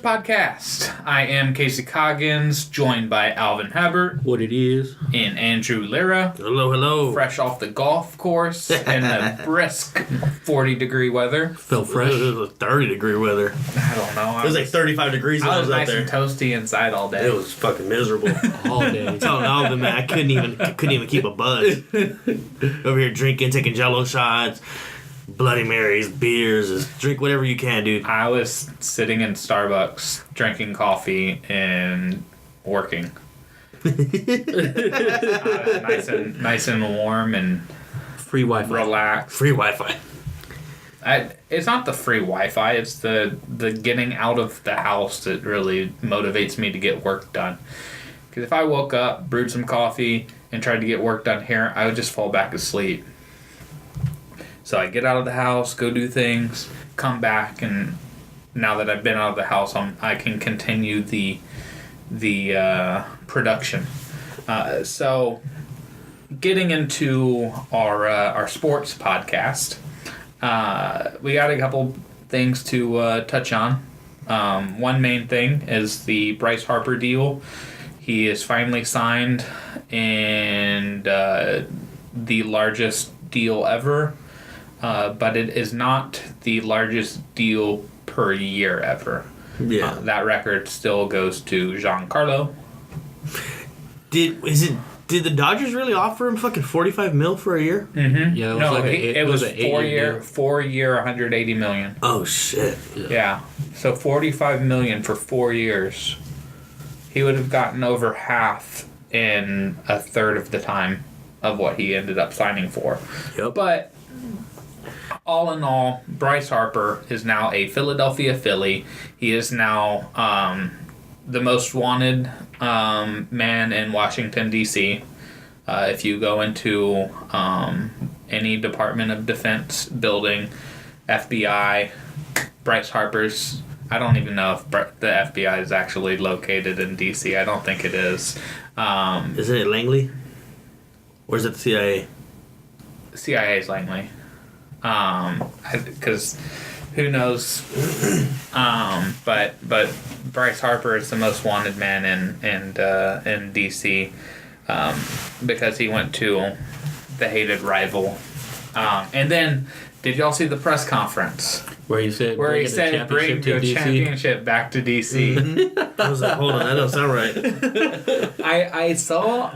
Podcast. I am Casey Coggins, joined by Alvin Hubbard. What it is. And Andrew Lira. Hello, hello. Fresh off the golf course in the brisk 40-degree weather. Felt fresh. It was 30-degree weather. I don't know. It was like 35 degrees when I I was was out nice there. and toasty inside all day. It was fucking miserable. All day. Telling Alvin, man, I couldn't even keep a buzz. Over here drinking, taking Jello shots, Bloody Marys, beers, just drink whatever you can, dude. I was sitting in Starbucks, drinking coffee and working. Nice and warm and Free Wi-Fi. relaxed. Free Wi-Fi. It's not the free Wi-Fi. It's the getting out of the house that really motivates me to get work done. Because if I woke up, brewed some coffee, and tried to get work done here, I would just fall back asleep. So I get out of the house, go do things, come back, and now that I've been out of the house, I can continue the production. So getting into our sports podcast. We got a couple things to touch on. One main thing is the Bryce Harper deal. He is finally signed, and the largest deal ever, but it is not the largest deal per year ever. Yeah. That record still goes to Giancarlo. Did the Dodgers really offer him fucking $45 million for a year? Mm-hmm. Yeah, it was an 4 year, $180 million. Oh shit. Yeah. So $45 million for 4 years. He would have gotten over half in a third of the time of what he ended up signing for. Yep. But all in all, Bryce Harper is now a Philadelphia Philly. He is now the most wanted man in Washington, D.C. If you go into any Department of Defense building, FBI, Bryce Harper's... I don't even know if the FBI is actually located in D.C. I don't think it is. Isn't it Langley? Or is it the CIA? CIA's Langley. Because who knows? But Bryce Harper is the most wanted man in D.C. Because he went to the hated rival. And then, did y'all see the press conference? Where he said Bring the DC. championship back to D.C. I was like, hold on, that don't sound right. I saw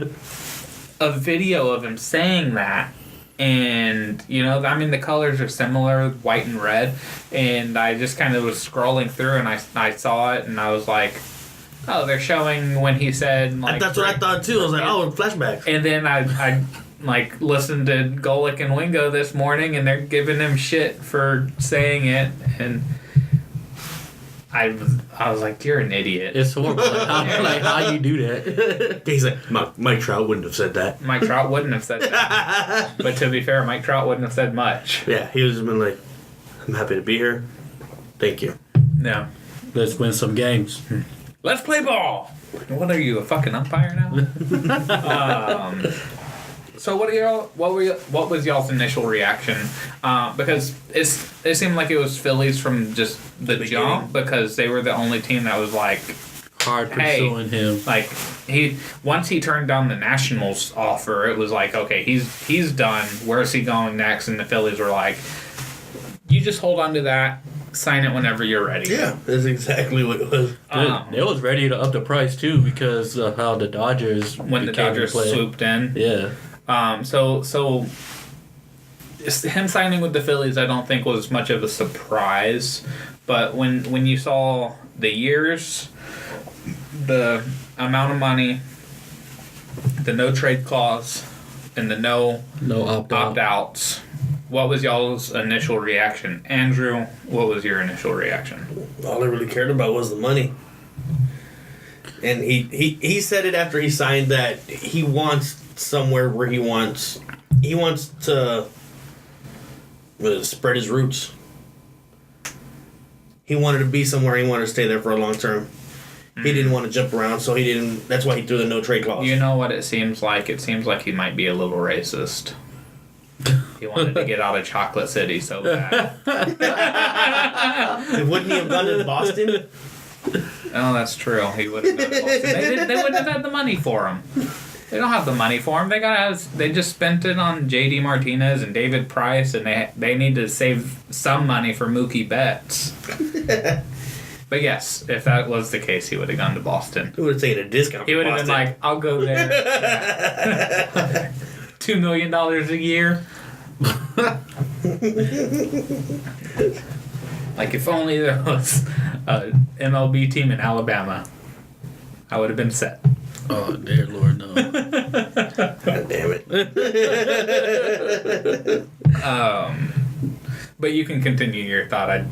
a video of him saying that, and the colors are similar, white and red, and I just kind of was scrolling through and I saw it and I was like, oh, they're showing when he said like That's what I thought too. I was like, oh, flashbacks. and then I listened to Golick and Wingo this morning, and they're giving him shit for saying it, and I was like, you're an idiot. It's horrible. How you do that? He's like, Mike Trout wouldn't have said that. Mike Trout wouldn't have said that. But to be fair, Mike Trout wouldn't have said much. Yeah, he was just been like, I'm happy to be here. Thank you. No. Let's win some games. Let's play ball. What are you, a fucking umpire now? So what was y'all's initial reaction? Because it seemed like it was Phillies from just the jump, because they were the only team that was like Hard hey, pursuing him. like once he turned down the Nationals offer, it was like, okay, he's done. Where's he going next? And the Phillies were like, you just hold on to that, sign it whenever you're ready. Yeah, that's exactly what it was. They was ready to up the price too because of how the Dodgers When the Dodgers swooped in. Yeah. So him signing with the Phillies, I don't think was much of a surprise. But when you saw the years, the amount of money, the no trade clause, and the no opt-outs, what was y'all's initial reaction? Andrew, what was your initial reaction? All I really cared about was the money. And he said it after he signed that he wants somewhere where he wants to spread his roots. He wanted to be somewhere. He wanted to stay there for a long term. He didn't want to jump around, so he didn't. That's why he threw the no trade clause. You know what it seems like? It seems like he might be a little racist. He wanted to get out of Chocolate City so bad. And wouldn't he have done it in Boston? Oh, that's true. He would have gone to Boston. They wouldn't have had the money for him. They don't have the money for him. They just spent it on J.D. Martinez and David Price, and they need to save some money for Mookie Betts. But yes, if that was the case, he would have gone to Boston. He would have taken a discount. He would have been like, "I'll go there." $2 million a year. Like if only there was an MLB team in Alabama, I would have been set. Oh, dear Lord, no. God damn it. But you can continue your thought. I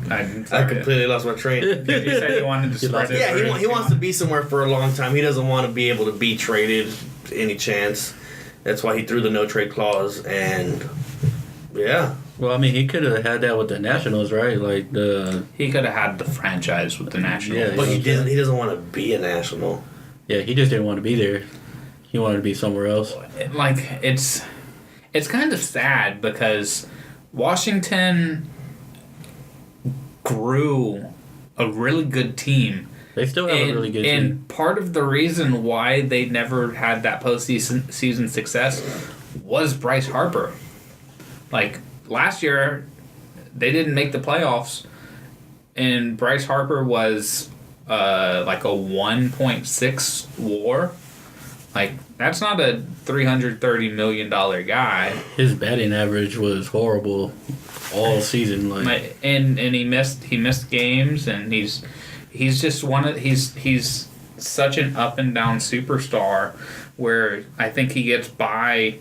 completely lost my train. You said you wanted to spread it. Yeah, he wants to be somewhere for a long time. He doesn't want to be able to be traded any chance. That's why he threw the no trade clause. And yeah. Well, I mean, he could have had that with the Nationals, right? Like he could have had the franchise with the Nationals. Yeah, but he didn't. He doesn't want to be a National. Yeah, he just didn't want to be there. He wanted to be somewhere else. Like it's kind of sad because Washington grew a really good team. They still have a really good team. And part of the reason why they never had that postseason success was Bryce Harper. Like last year, they didn't make the playoffs, and Bryce Harper was like a 1.6 WAR. Like that's not a $330 million guy. His batting average was horrible all season. And he missed games, and he's just he's such an up and down superstar where I think he gets by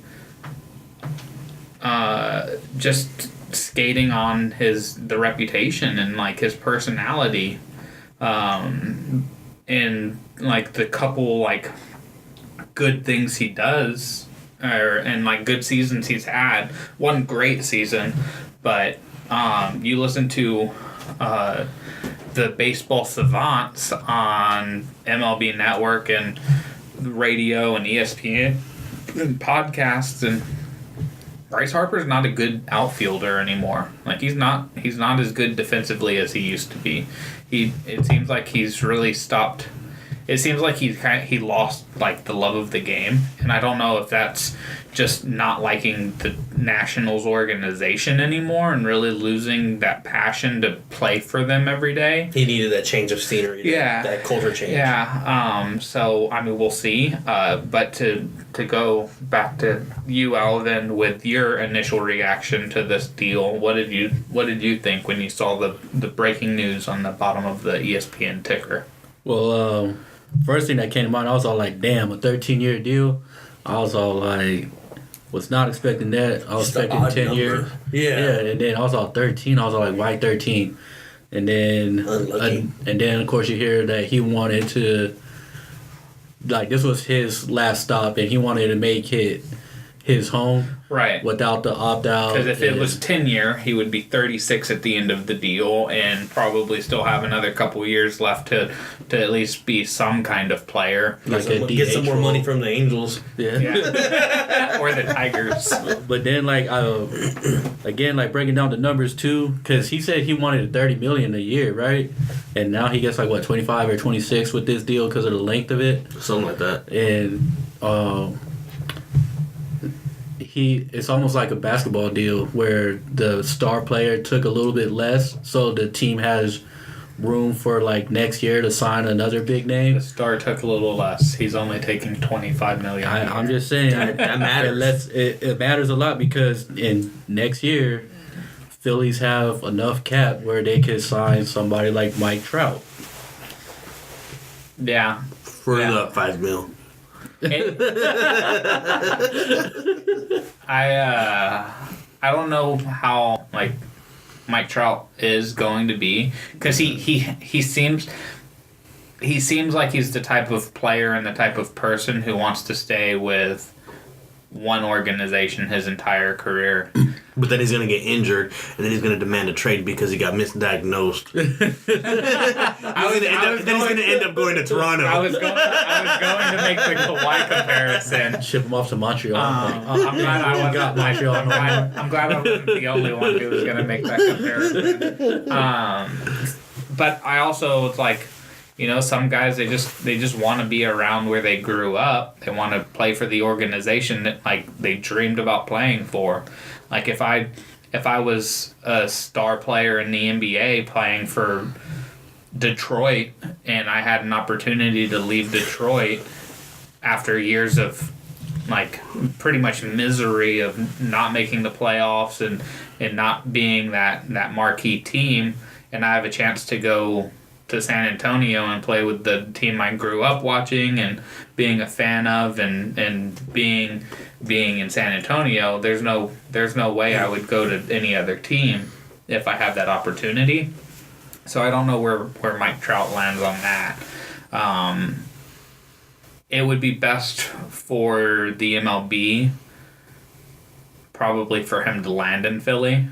just skating on the reputation and like his personality. And like the couple like good things he does and like good seasons he's had. One great season, but you listen to the baseball savants on MLB Network and radio and ESPN and podcasts, and Bryce Harper's not a good outfielder anymore. Like he's not as good defensively as he used to be. It seems like he's really stopped. It seems like he lost like the love of the game, and I don't know if that's just not liking the Nationals organization anymore and really losing that passion to play for them every day. He needed that change of scenery. That culture change. Yeah. So I mean, we'll see. But to go back to you, Alvin, with your initial reaction to this deal, what did you think when you saw the breaking news on the bottom of the ESPN ticker? Well, first thing that came to mind, I was all like, damn, a 13-year deal? I was all like, was not expecting that. I was expecting 10 years. Yeah. And then I was all 13. I was all like, why 13? And then, of course, you hear that he wanted to, like, this was his last stop, and he wanted to make it his home. Right. Without the opt-out. Because if it was 10-year, he would be 36 at the end of the deal and probably still have another couple years left to at least be some kind of player. Get some more money from the Angels. Yeah. Or the Tigers. But then, like, again, like, breaking down the numbers, too, because he said he wanted $30 million a year, right? And now he gets, like, what, 25 or 26 with this deal because of the length of it? Something like that. And, it's almost like a basketball deal where the star player took a little bit less, so the team has room for like next year to sign another big name. The star took a little less. He's only taking $25 million. I'm just saying that matters. It matters a lot because in next year, Phillies have enough cap where they could sign somebody like Mike Trout. Yeah. For the $5 million. I don't know how like Mike Trout is going to be because he seems like he's the type of player and the type of person who wants to stay with one organization his entire career. But then he's going to get injured, and then he's going to demand a trade because he got misdiagnosed. Then he's going to end up going to Toronto. I was going to make the Kawhi comparison. Ship him off to Montreal. I'm glad I wasn't Montreal. I'm glad I wasn't the only one who was going to make that comparison. But I also was like, some guys they just want to be around where they grew up. They want to play for the organization that like they dreamed about playing for. Like if I was a star player in the NBA playing for Detroit and I had an opportunity to leave Detroit after years of like pretty much misery of not making the playoffs and not being that marquee team, and I have a chance to go to San Antonio and play with the team I grew up watching and being a fan of and being in San Antonio, there's no way I would go to any other team if I have that opportunity. So I don't know where Mike Trout lands on that. It would be best for the MLB probably for him to land in Philly,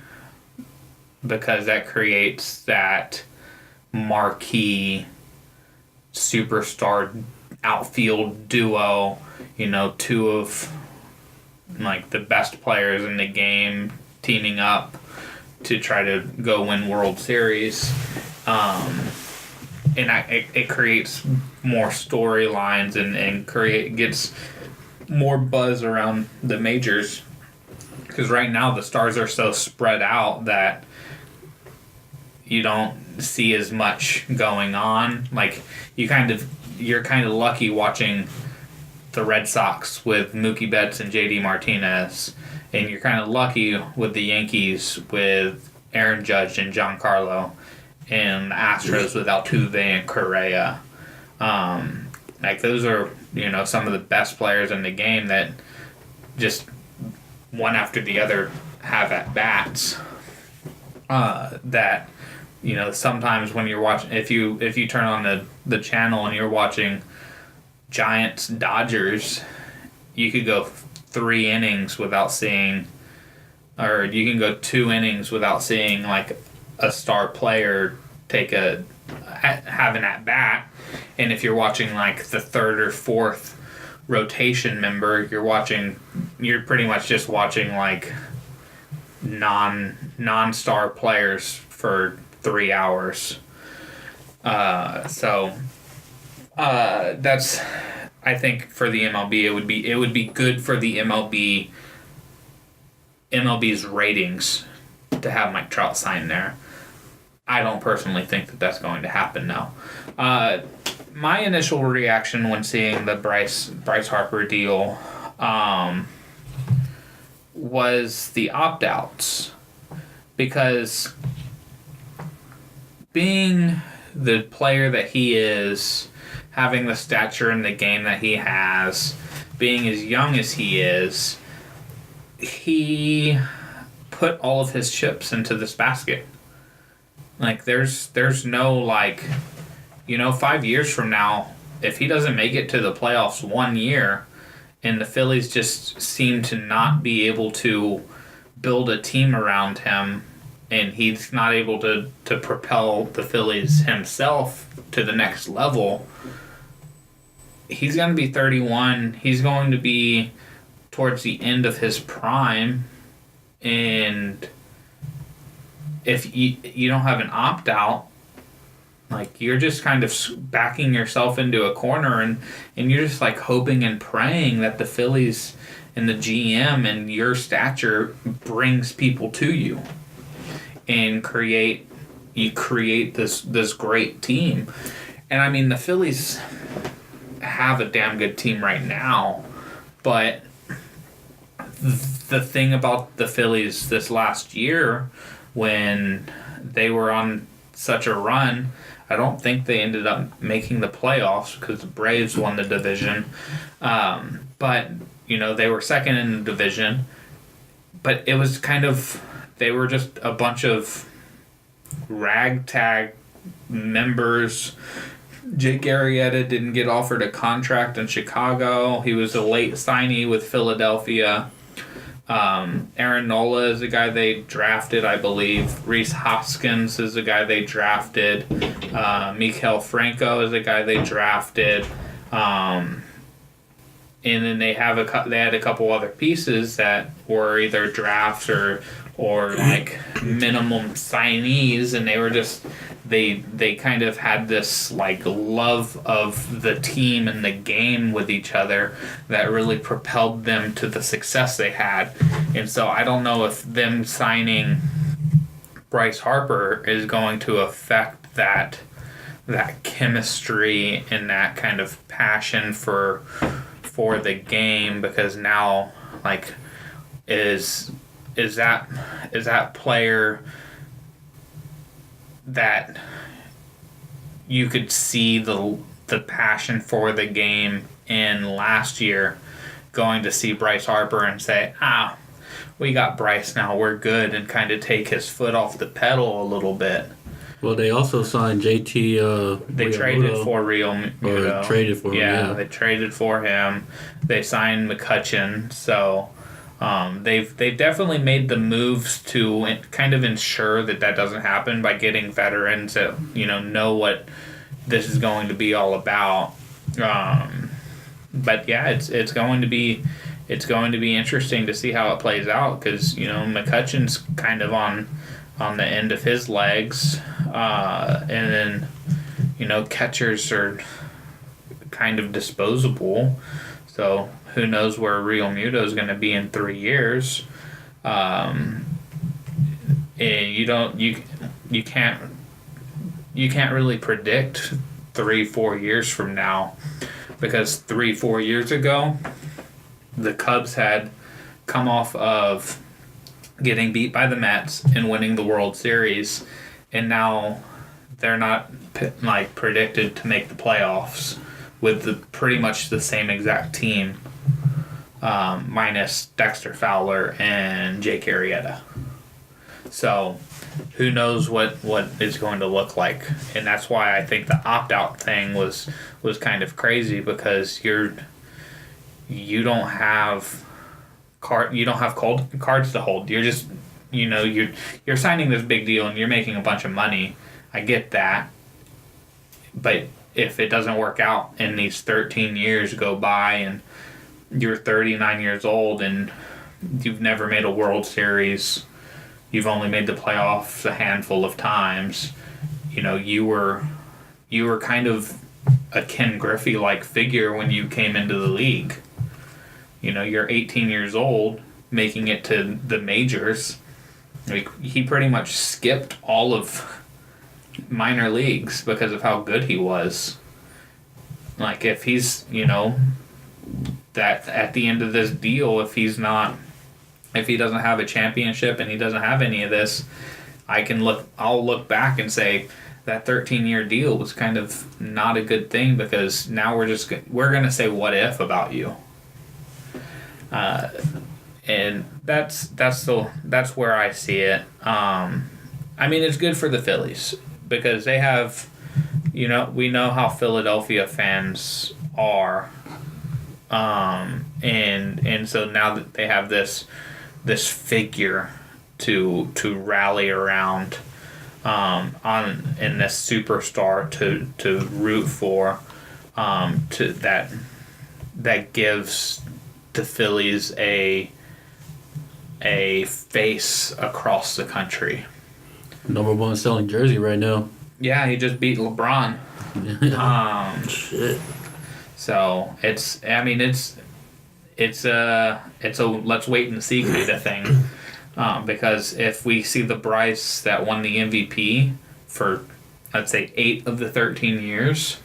because that creates that marquee superstar outfield duo, two of like the best players in the game teaming up to try to go win World Series. And it creates more storylines and gets more buzz around the majors, because right now the stars are so spread out that you don't see as much going on. Like you're kind of lucky watching the Red Sox with Mookie Betts and JD Martinez, and you're kind of lucky with the Yankees with Aaron Judge and Giancarlo, and the Astros with Altuve and Correa. Like those are some of the best players in the game that just one after the other have at bats. That sometimes when you're watching, if you turn on the channel and you're watching Giants Dodgers, you could go 3 innings without seeing, or you can go 2 innings without seeing like a star player have an at bat. And if you're watching like the 3rd or 4th rotation member, you're pretty much just watching like non-star players for 3 hours. So that's, I think for the MLB it would be good for the MLB's ratings to have Mike Trout sign there. I don't personally think that that's going to happen now. My initial reaction when seeing the Bryce Harper deal was the opt-outs, because being the player that he is, having the stature in the game that he has, being as young as he is, he put all of his chips into this basket. Like there's no like, 5 years from now, if he doesn't make it to the playoffs 1 year and the Phillies just seem to not be able to build a team around him, and he's not able to propel the Phillies himself to the next level, he's going to be 31. He's going to be towards the end of his prime, and if you don't have an opt-out, like you're just kind of backing yourself into a corner, and you're just like hoping and praying that the Phillies and the GM and your stature brings people to you and create this great team. And I mean, the Phillies have a damn good team right now, but the thing about the Phillies this last year, when they were on such a run, I don't think they ended up making the playoffs because the Braves won the division. But, they were second in the division. But it was they were just a bunch of ragtag members. Jake Arrieta didn't get offered a contract in Chicago. He was a late signee with Philadelphia. Aaron Nola is the guy they drafted, I believe. Reese Hoskins is the guy they drafted. Miguel Franco is the guy they drafted. And then they had a couple other pieces that were either drafts or like minimum signees, and they were just they kind of had this like love of the team and the game with each other that really propelled them to the success they had. And so I don't know if them signing Bryce Harper is going to affect that chemistry and that kind of passion for the game, because now like is that player that you could see the passion for the game in last year going to see Bryce Harper and say, we got Bryce now, we're good, and kind of take his foot off the pedal a little bit. Well, they also signed JT. They traded for Real Muto. Traded for him. Yeah, they traded for him. They signed McCutchen. So they've definitely made the moves to kind of ensure that doesn't happen by getting veterans that know what this is going to be all about. But yeah, it's going to be interesting to see how it plays out, because McCutchen's kind of on the end of his legs, and then catchers are kind of disposable, so who knows where Real Muto is going to be in 3 years. And you can't really predict 3-4 years from now, because 3-4 years ago the Cubs had come off of getting beat by the Mets and winning the World Series, and now they're not predicted to make the playoffs with pretty much the same exact team, minus Dexter Fowler and Jake Arrieta. So who knows what it's going to look like, and that's why I think the opt-out thing was kind of crazy, because you don't have cards to hold. You're just you're signing this big deal and you're making a bunch of money. I get that, but if it doesn't work out and these 13 years go by and you're 39 years old and you've never made a World Series, you've only made the playoffs a handful of times, you were kind of a Ken Griffey-like figure when you came into the league. You're 18 years old, making it to the majors. He pretty much skipped all of minor leagues because of how good he was. If he's, that at the end of this deal, if he doesn't have a championship and he doesn't have any of this, I'll look back and say that 13-year deal was kind of not a good thing, because now we're going to say what if about you. And that's where I see it. It's good for the Phillies, because they have, we know how Philadelphia fans are, and so now that they have this figure to rally around, and this superstar to root for, that gives the Phillies a face across the country. Number one selling jersey right now. Yeah, he just beat LeBron. Shit. So it's a let's wait and see kind of thing, because if we see the Bryce that won the MVP for, let's say, 8 of the 13 years,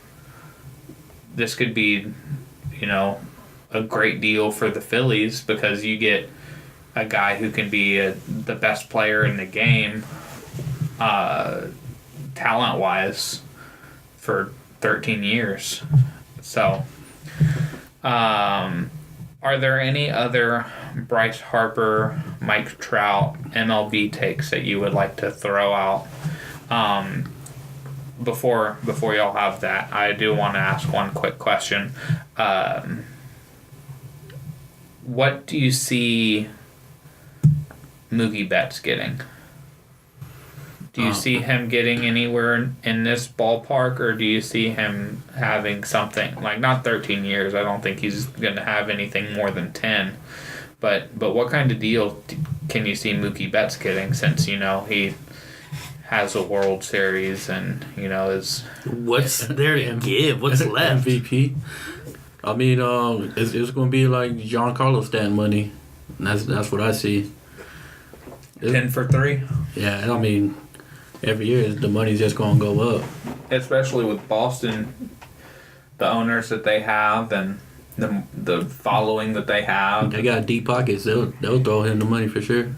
this could be a great deal for the Phillies, because you get a guy who can be the best player in the game, talent-wise, for 13 years. So, are there any other Bryce Harper, Mike Trout, MLB takes that you would like to throw out? Before y'all have that, I do want to ask one quick question. What do you see Mookie Betts getting? Do you see him getting anywhere in this ballpark, or do you see him having something like, not 13 years? I don't think he's going to have anything more than 10. But what kind of deal can you see Mookie Betts getting, since he has a World Series and, is... What's there to give? What's left? MVP. I mean, it's going to be like Giancarlo Stanton money. And that's what I see. 10 for 3? Yeah, and I mean, every year the money's just going to go up. Especially with Boston, the owners that they have and the following that they have. They got deep pockets. They'll throw him the money for sure.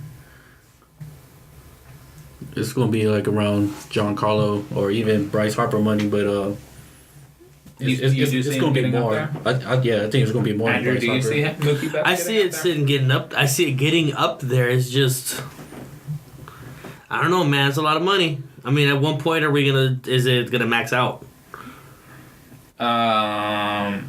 It's going to be like around Giancarlo or even Bryce Harper money, but it's going to be more. I think it's going to be more. Andrew, do you see Mookie Betts? I see it getting up. I see it getting up there. It's just, I don't know, man. It's a lot of money. I mean, at one point, is it gonna max out? I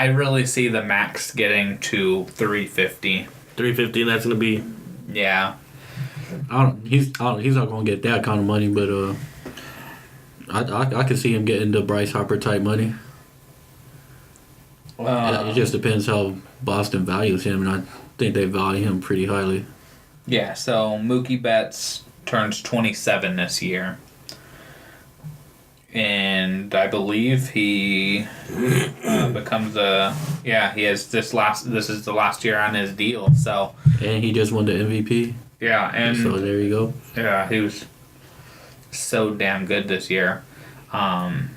really see the max getting to 350. 350. That's gonna be. Yeah. He's not going to get that kind of money, but I can see him getting the Bryce Harper type money. It just depends how Boston values him, and I think they value him pretty highly. Yeah, so Mookie Betts turns 27 this year. And I believe he becomes he has this is the last year on his deal, so. And he just won the MVP. Yeah, and. So there you go. Yeah, he was so damn good this year. And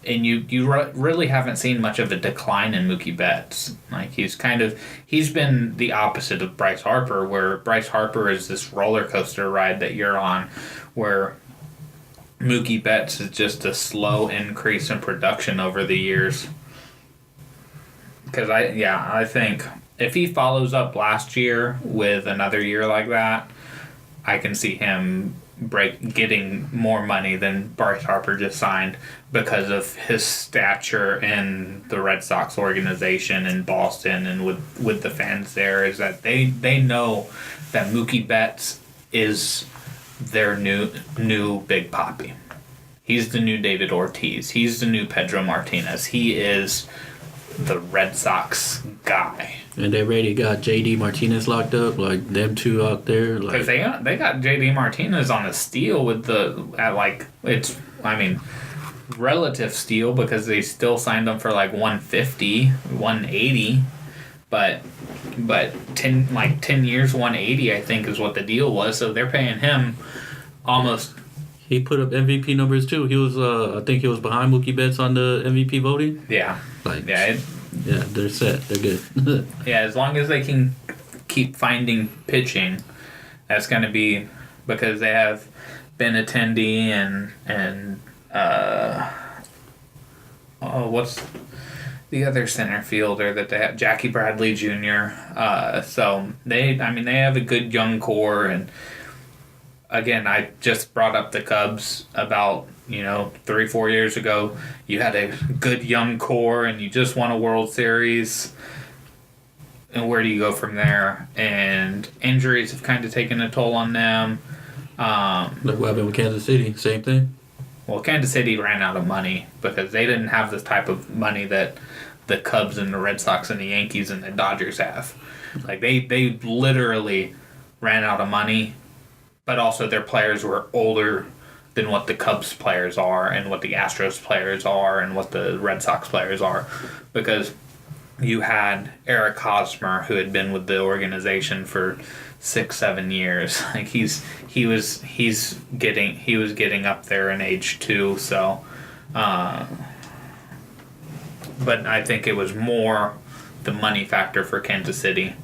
you really haven't seen much of a decline in Mookie Betts. Like, he's been the opposite of Bryce Harper, where Bryce Harper is this roller coaster ride that you're on, where Mookie Betts is just a slow increase in production over the years. Because I think if he follows up last year with another year like that, I can see him getting more money than Bryce Harper just signed because of his stature in the Red Sox organization in Boston and with the fans there, is that they know that Mookie Betts is their new Big Papi. He's the new David Ortiz. He's the new Pedro Martinez. He is the Red Sox guy. And they already got J.D. Martinez locked up, like them two out there. Because they got J.D. Martinez on a steal with relative steal, because they still signed him for like 150, 180, but 10 years 180 I think is what the deal was. So they're paying him almost. He put up MVP numbers too. He was I think he was behind Mookie Betts on the MVP voting. Yeah. Yeah, they're set. They're good. Yeah, as long as they can keep finding pitching, that's going to be, because they have Benintendi and what's the other center fielder that they have? Jackie Bradley Jr. So they have a good young core, and again, I just brought up the Cubs about 3-4 years ago. You had a good young core and you just won a World Series. And where do you go from there? And injuries have kind of taken a toll on them. Look what happened with Kansas City. Same thing. Well, Kansas City ran out of money because they didn't have the type of money that the Cubs and the Red Sox and the Yankees and the Dodgers have. Like, they literally ran out of money, but also their players were older than what the Cubs players are and what the Astros players are and what the Red Sox players are, because you had Eric Hosmer, who had been with the organization for 6-7 years. Like, he was getting up there in age too. So, but I think it was more the money factor for Kansas City,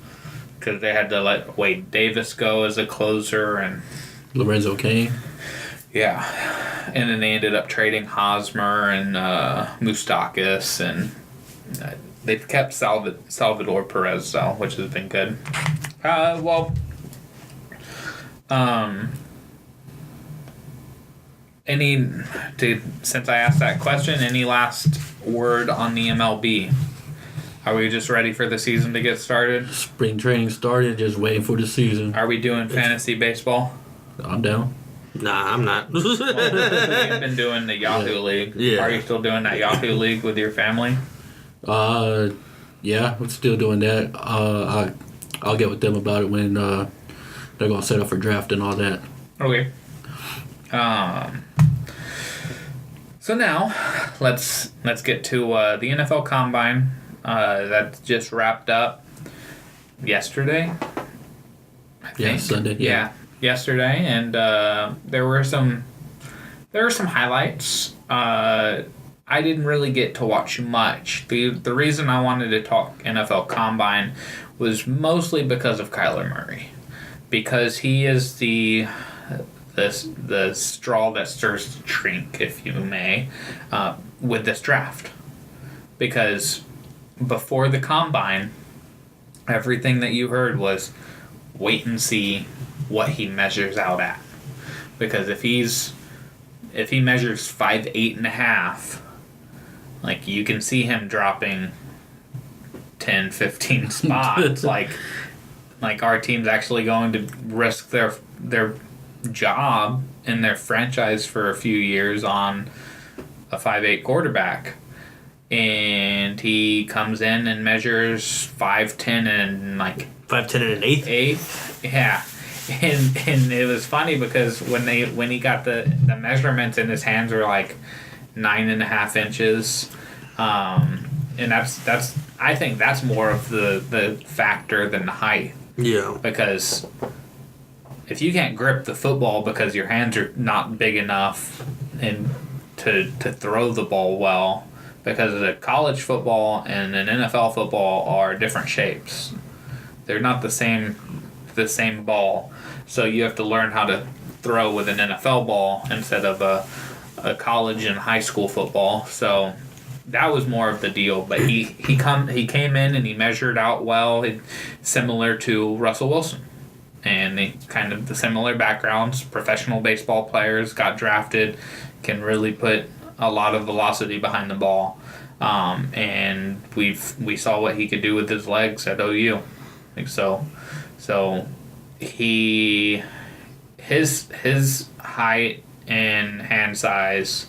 because they had to let Wade Davis go as a closer and Lorenzo Cain. Yeah, and then they ended up trading Hosmer and Moustakas, and they've kept Salvador Perez, though, which has been good. Since I asked that question, any last word on the MLB? Are we just ready for the season to get started? Spring training started, just waiting for the season. Are we doing fantasy baseball? I'm down. Nah, I'm not. Well, you've been doing the Yahoo League. Yeah. Are you still doing that Yahoo League with your family? Yeah, I'm still doing that. I'll get with them about it when they're gonna set up for draft and all that. Okay. So now, let's get to the NFL Combine that just wrapped up yesterday. I think. Yeah, Sunday. Yeah, yesterday, and there were some highlights. I didn't really get to watch much. The reason I wanted to talk NFL Combine was mostly because of Kyler Murray, because he is the straw that stirs the drink, if you may, with this draft. Because before the Combine, everything that you heard was wait and see what he measures out at. Because if he measures 5'8.5", like you can see him dropping 10, 15 spots. like our team's actually going to risk their job in their franchise for a few years on a 5'8" quarterback. And he comes in and measures 5'10" and 5'10" and an eighth. Yeah. And it was funny because when he got the measurements in his hands were 9.5 inches, and that's I think that's more of the factor than the height. Yeah. Because if you can't grip the football because your hands are not big enough and to throw the ball well, because the college football and an NFL football are different shapes. They're not the same ball. So you have to learn how to throw with an NFL ball instead of a college and high school football. So that was more of the deal. But he came in and he measured out well, similar to Russell Wilson. And they kind of the similar backgrounds. Professional baseball players got drafted, can really put a lot of velocity behind the ball. And we saw what he could do with his legs at OU. So his height and hand size,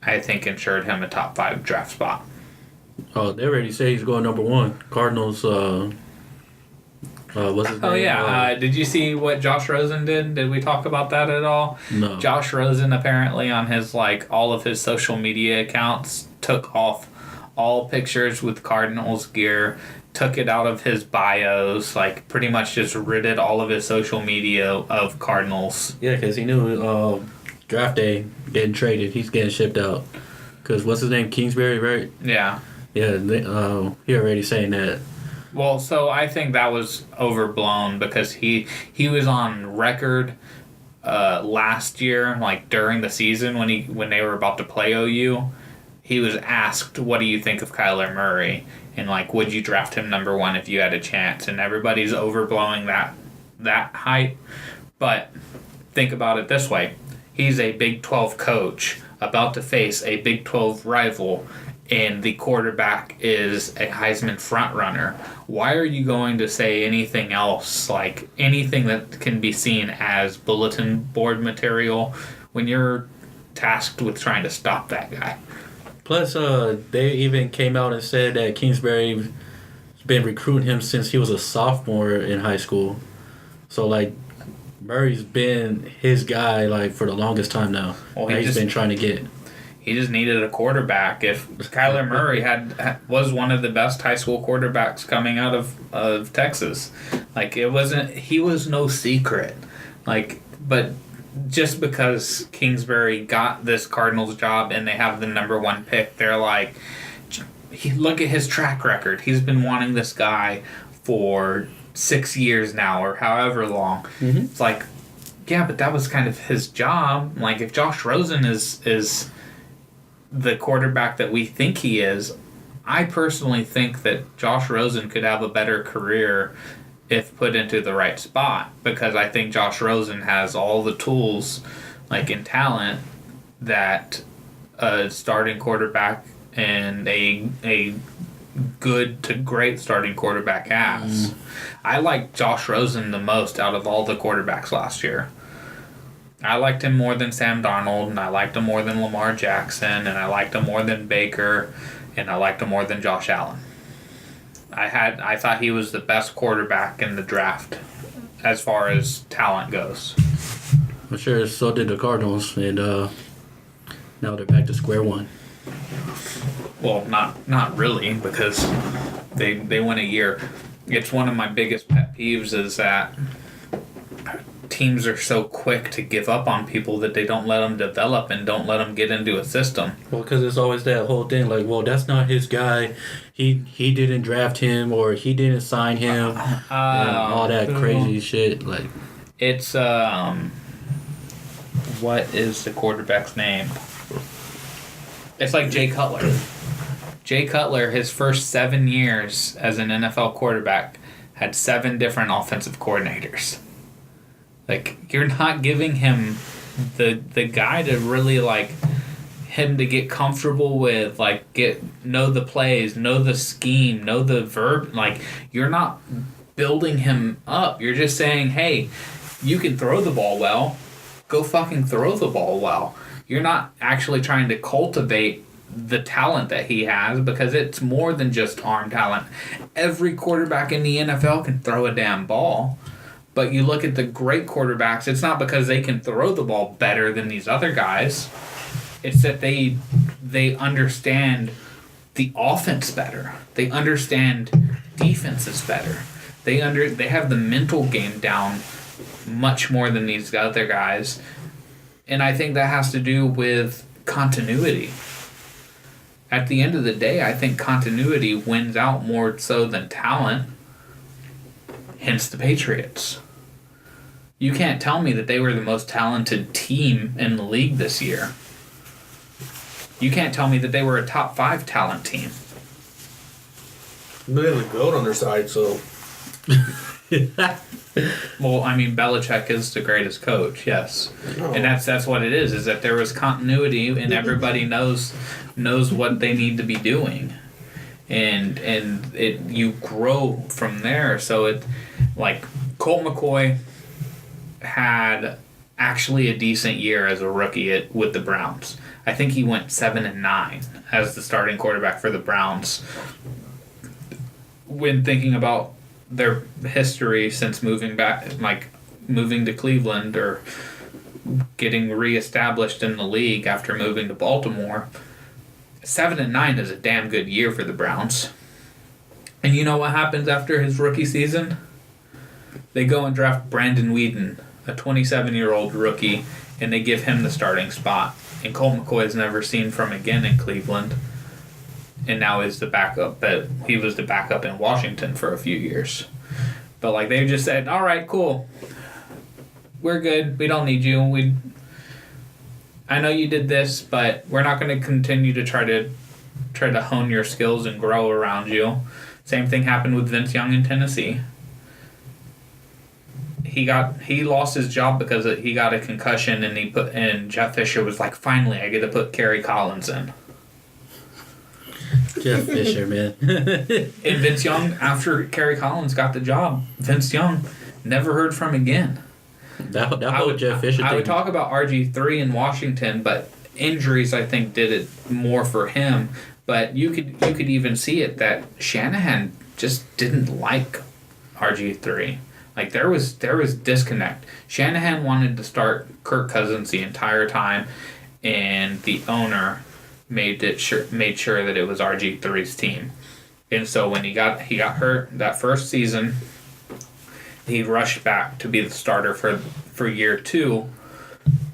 I think, ensured him a top 5 draft spot. Oh, they already say he's going number 1. Cardinals. What's his name? Oh yeah. Did you see what Josh Rosen did? Did we talk about that at all? No. Josh Rosen apparently on his all of his social media accounts took off all pictures with Cardinals gear, took it out of his bios, pretty much just ridded all of his social media of Cardinals. Yeah, because he knew draft day getting traded. He's getting shipped out. Because what's his name? Kingsbury, right? Yeah. Yeah, he already saying that. Well, so I think that was overblown because he was on record last year, during the season when they were about to play OU. He was asked, "What do you think of Kyler Murray?" And would you draft him number 1 if you had a chance? And everybody's overblowing that height. But think about it this way: he's a Big 12 coach about to face a Big 12 rival, and the quarterback is a Heisman frontrunner. Why are you going to say anything else, anything that can be seen as bulletin board material, when you're tasked with trying to stop that guy? Plus, they even came out and said that Kingsbury's been recruiting him since he was a sophomore in high school. So, Murray's been his guy, for the longest time now. Well, he's been trying to get. He just needed a quarterback. If Kyler Murray was one of the best high school quarterbacks coming out of Texas, he was no secret. But just because Kingsbury got this Cardinals job and they have the number 1 pick, they're look at his track record. He's been wanting this guy for 6 years now, or however long. Mm-hmm. It's yeah, but that was kind of his job. If Josh Rosen is the quarterback that we think he is, I personally think that Josh Rosen could have a better career if put into the right spot, because I think Josh Rosen has all the tools, in talent, that a starting quarterback and a good to great starting quarterback has. I like Josh Rosen the most out of all the quarterbacks last year. I liked him more than Sam Darnold, and I liked him more than Lamar Jackson, and I liked him more than Baker, and I liked him more than Josh Allen. I thought he was the best quarterback in the draft as far as talent goes. I'm sure so did the Cardinals, and now they're back to square one. Well, not really, because they win a year. It's one of my biggest pet peeves is that teams are so quick to give up on people that they don't let them develop and don't let them get into a system. Well, because it's always that whole thing, like, well, that's not his guy. He didn't draft him or he didn't sign him, and all that crazy shit. Like, it's what is the quarterback's name? It's like Jay Cutler. Jay Cutler, his first 7 years as an NFL quarterback, had 7 different offensive coordinators. Like, you're not giving him the guy to really, like, him to get comfortable with, like, know the plays, know the scheme, know the verb. Like, you're not building him up. You're just saying, hey, you can throw the ball well. Go fucking throw the ball well. You're not actually trying to cultivate the talent that he has, because it's more than just arm talent. Every quarterback in the NFL can throw a damn ball. But you look at the great quarterbacks, it's not because they can throw the ball better than these other guys. It's that they understand the offense better. They understand defenses better. They have the mental game down much more than these other guys. And I think that has to do with continuity. At the end of the day, I think continuity wins out more so than talent. Hence the Patriots. You can't tell me that they were the most talented team in the league this year. You can't tell me that they were a top 5 talent team. But they have the GOAT on their side, so... Well, I mean, Belichick is the greatest coach, yes. Oh. And that's what it is that there was continuity and everybody knows what they need to be doing. And you grow from there. So it, like, Colt McCoy had actually a decent year as a rookie with the Browns. I think he went 7-9 as the starting quarterback for the Browns. When thinking about their history since moving to Cleveland or getting reestablished in the league after moving to Baltimore, 7-9 is a damn good year for the Browns. And you know what happens after his rookie season? They go and draft Brandon Weeden, a 27-year-old rookie, and they give him the starting spot. And Colt McCoy is never seen from again in Cleveland. And now is the backup, but he was the backup in Washington for a few years. But like they just said, all right, cool. We're good. We don't need you. I know you did this, but we're not going to continue to try to hone your skills and grow around you. Same thing happened with Vince Young in Tennessee. He lost his job because he got a concussion, and Jeff Fisher was like, finally, I get to put Kerry Collins in. Jeff Fisher, man. And Vince Young, after Kerry Collins got the job, Vince Young never heard from again. That whole Jeff Fisher thing. I would talk about RG3 in Washington, but injuries, I think, did it more for him. But you could even see it that Shanahan just didn't like RG3. Like there was disconnect. Shanahan wanted to start Kirk Cousins the entire time, and the owner made sure that it was RG3's team. And so when he got hurt that first season, he rushed back to be the starter for year 2.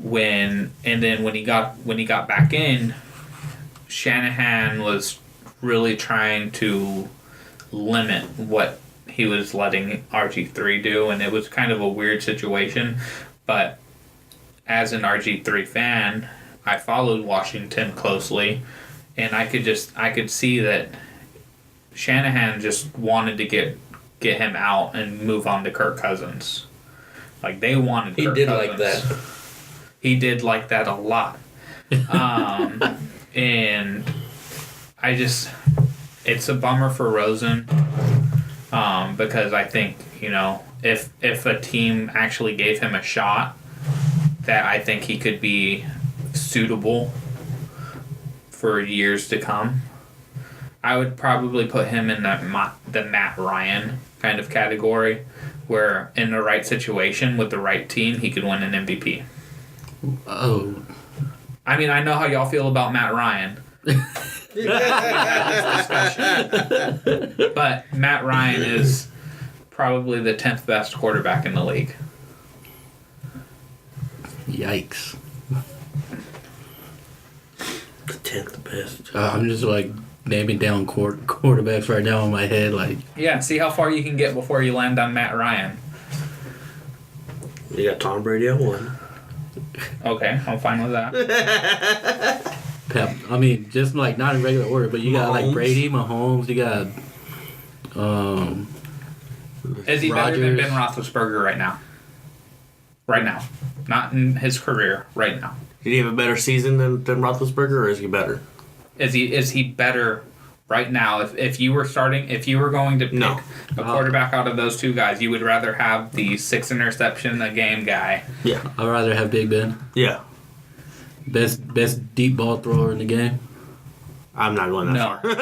When he got back in, Shanahan was really trying to limit what he was letting RG3 do, and it was kind of a weird situation. But as an RG3 fan, I followed Washington closely, and I could see that Shanahan just wanted to get him out and move on to Kirk Cousins. Like they wanted Kirk Cousins. He did like that. He did like that a lot. And it's a bummer for Rosen, because I think, if a team actually gave him a shot, that I think he could be suitable for years to come. I would probably put him in the Matt Ryan kind of category, where in the right situation with the right team, he could win an MVP. Oh. I mean, I know how y'all feel about Matt Ryan. But Matt Ryan is probably the 10th best quarterback in the league. Yikes. The 10th best. I'm just like naming down quarterbacks right now in my head. Like, Yeah, see how far you can get before you land on Matt Ryan. You got Tom Brady at 1. Okay, I'm fine with that. Pep. I mean, just like not in regular order, but you got like Brady, Mahomes. You got Is he better than Rodgers. Ben Roethlisberger right now? Right now. Not in his career, right now. Did he have a better season than Roethlisberger, or is he better? Is he better right now? If you were going to pick No. a quarterback out of those two guys, you would rather have the 6 interception a game guy. Yeah. I'd rather have Big Ben. Yeah. Best deep ball thrower in the game. I'm not going that No. far.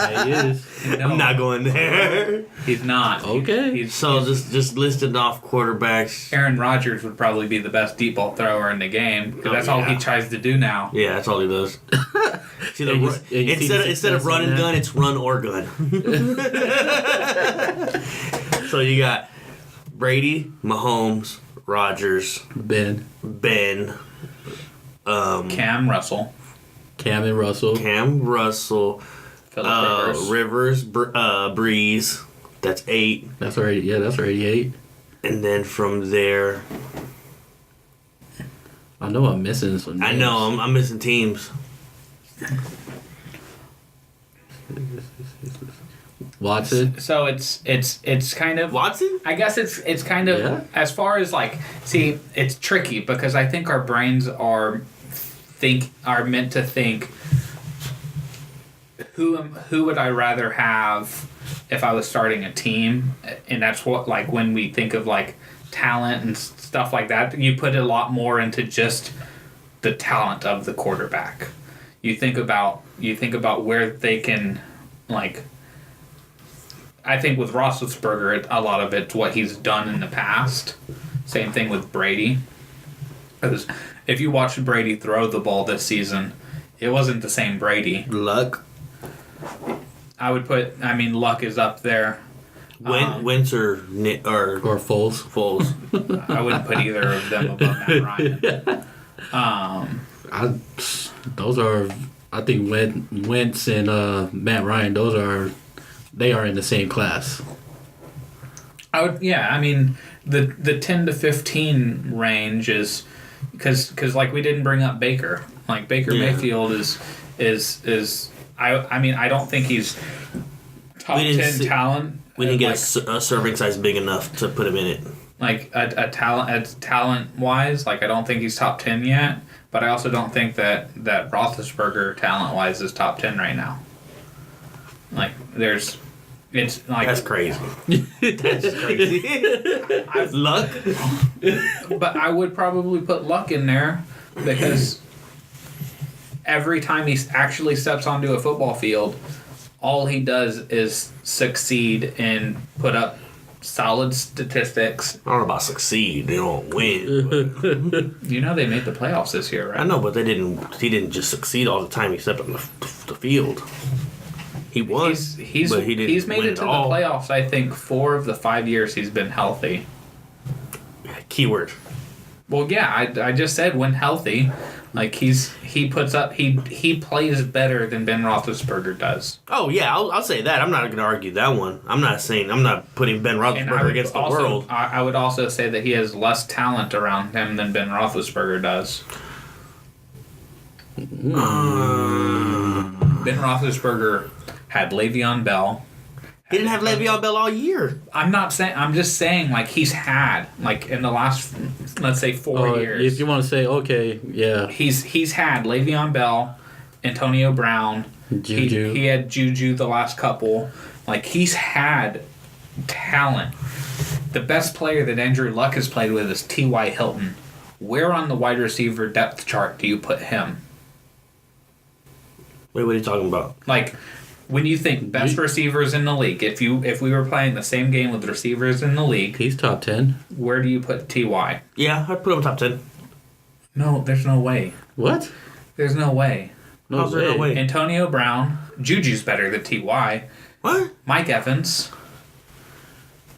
Yeah, he is. No, I'm not going there. he's not. Okay. He's, So just listed off quarterbacks. Aaron Rodgers would probably be the best deep ball thrower in the game because that's all he yeah. tries to do now. Yeah, that's all he does. See, Yeah, you see the instead of success run in and that? gun, it's run or gun. So you got Brady, Mahomes, Rodgers, Ben, Ben, Cam Russell, Cam and Russell. Cam Russell, Phillip Rivers. Breeze. That's 8. That's already 8. And then from there, I know I'm missing some names. I know I'm missing teams. Watson. So it's kind of Watson? I guess it's kind of Yeah. as far as like see it's tricky because I think our brains are meant to think who would I rather have if I was starting a team, and that's what like when we think of like talent and stuff like that, you put a lot more into just the talent of the quarterback. You think about where they can like. I think with Roethlisberger, a lot of it's what he's done in the past. Same thing with Brady. Because if you watch Brady throw the ball this season, it wasn't the same Brady. Luck. Luck is up there. Wentz or Foles. Foles. I wouldn't put either of them above Matt Ryan. I think Wentz and Matt Ryan. They are in the same class. The 10 to 15 range is because like we didn't bring up Baker. Like Baker Mayfield is I don't think he's top 10 talent. We didn't get a serving size big enough to put him in it. Like a talent wise, like I don't think he's top 10 yet. But I also don't think that Roethlisberger talent wise is top 10 right now. Like it's like That's crazy. That's crazy. Luck. But I would probably put Luck in there because every time he actually steps onto a football field, all he does is succeed and put up solid statistics. I don't know about succeed. They don't win. But You know they made the playoffs this year, right? I know, but they didn't. He didn't just succeed all the time. He stepped on the field. He won, but he didn't He's made win it to the all. playoffs. I think 4 of the 5 years he's been healthy. Keyword. Well, yeah, I just said when healthy, like he plays better than Ben Roethlisberger does. Oh yeah, I'll say that. I'm not going to argue that one. I'm not putting Ben And I Roethlisberger would against the also, world. I would also say that he has less talent around him than Ben Roethlisberger does. Ben Roethlisberger had Le'Veon Bell. He didn't have Le'Veon Bell all year. I'm just saying like he's had like in the last let's say 4 years. If you want to say, okay, yeah. He's had Le'Veon Bell, Antonio Brown, Juju. He had Juju the last couple. Like he's had talent. The best player that Andrew Luck has played with is T.Y. Hilton. Where on the wide receiver depth chart do you put him? Wait, what are you talking about? Like, when you think best receivers in the league, if we were playing the same game with receivers in the league, He's top 10. where do you put Ty? Yeah, I'd put him top 10. No, there's no way. What? There's no way. How's there no way? Antonio Brown, Juju's better than Ty. What? Mike Evans,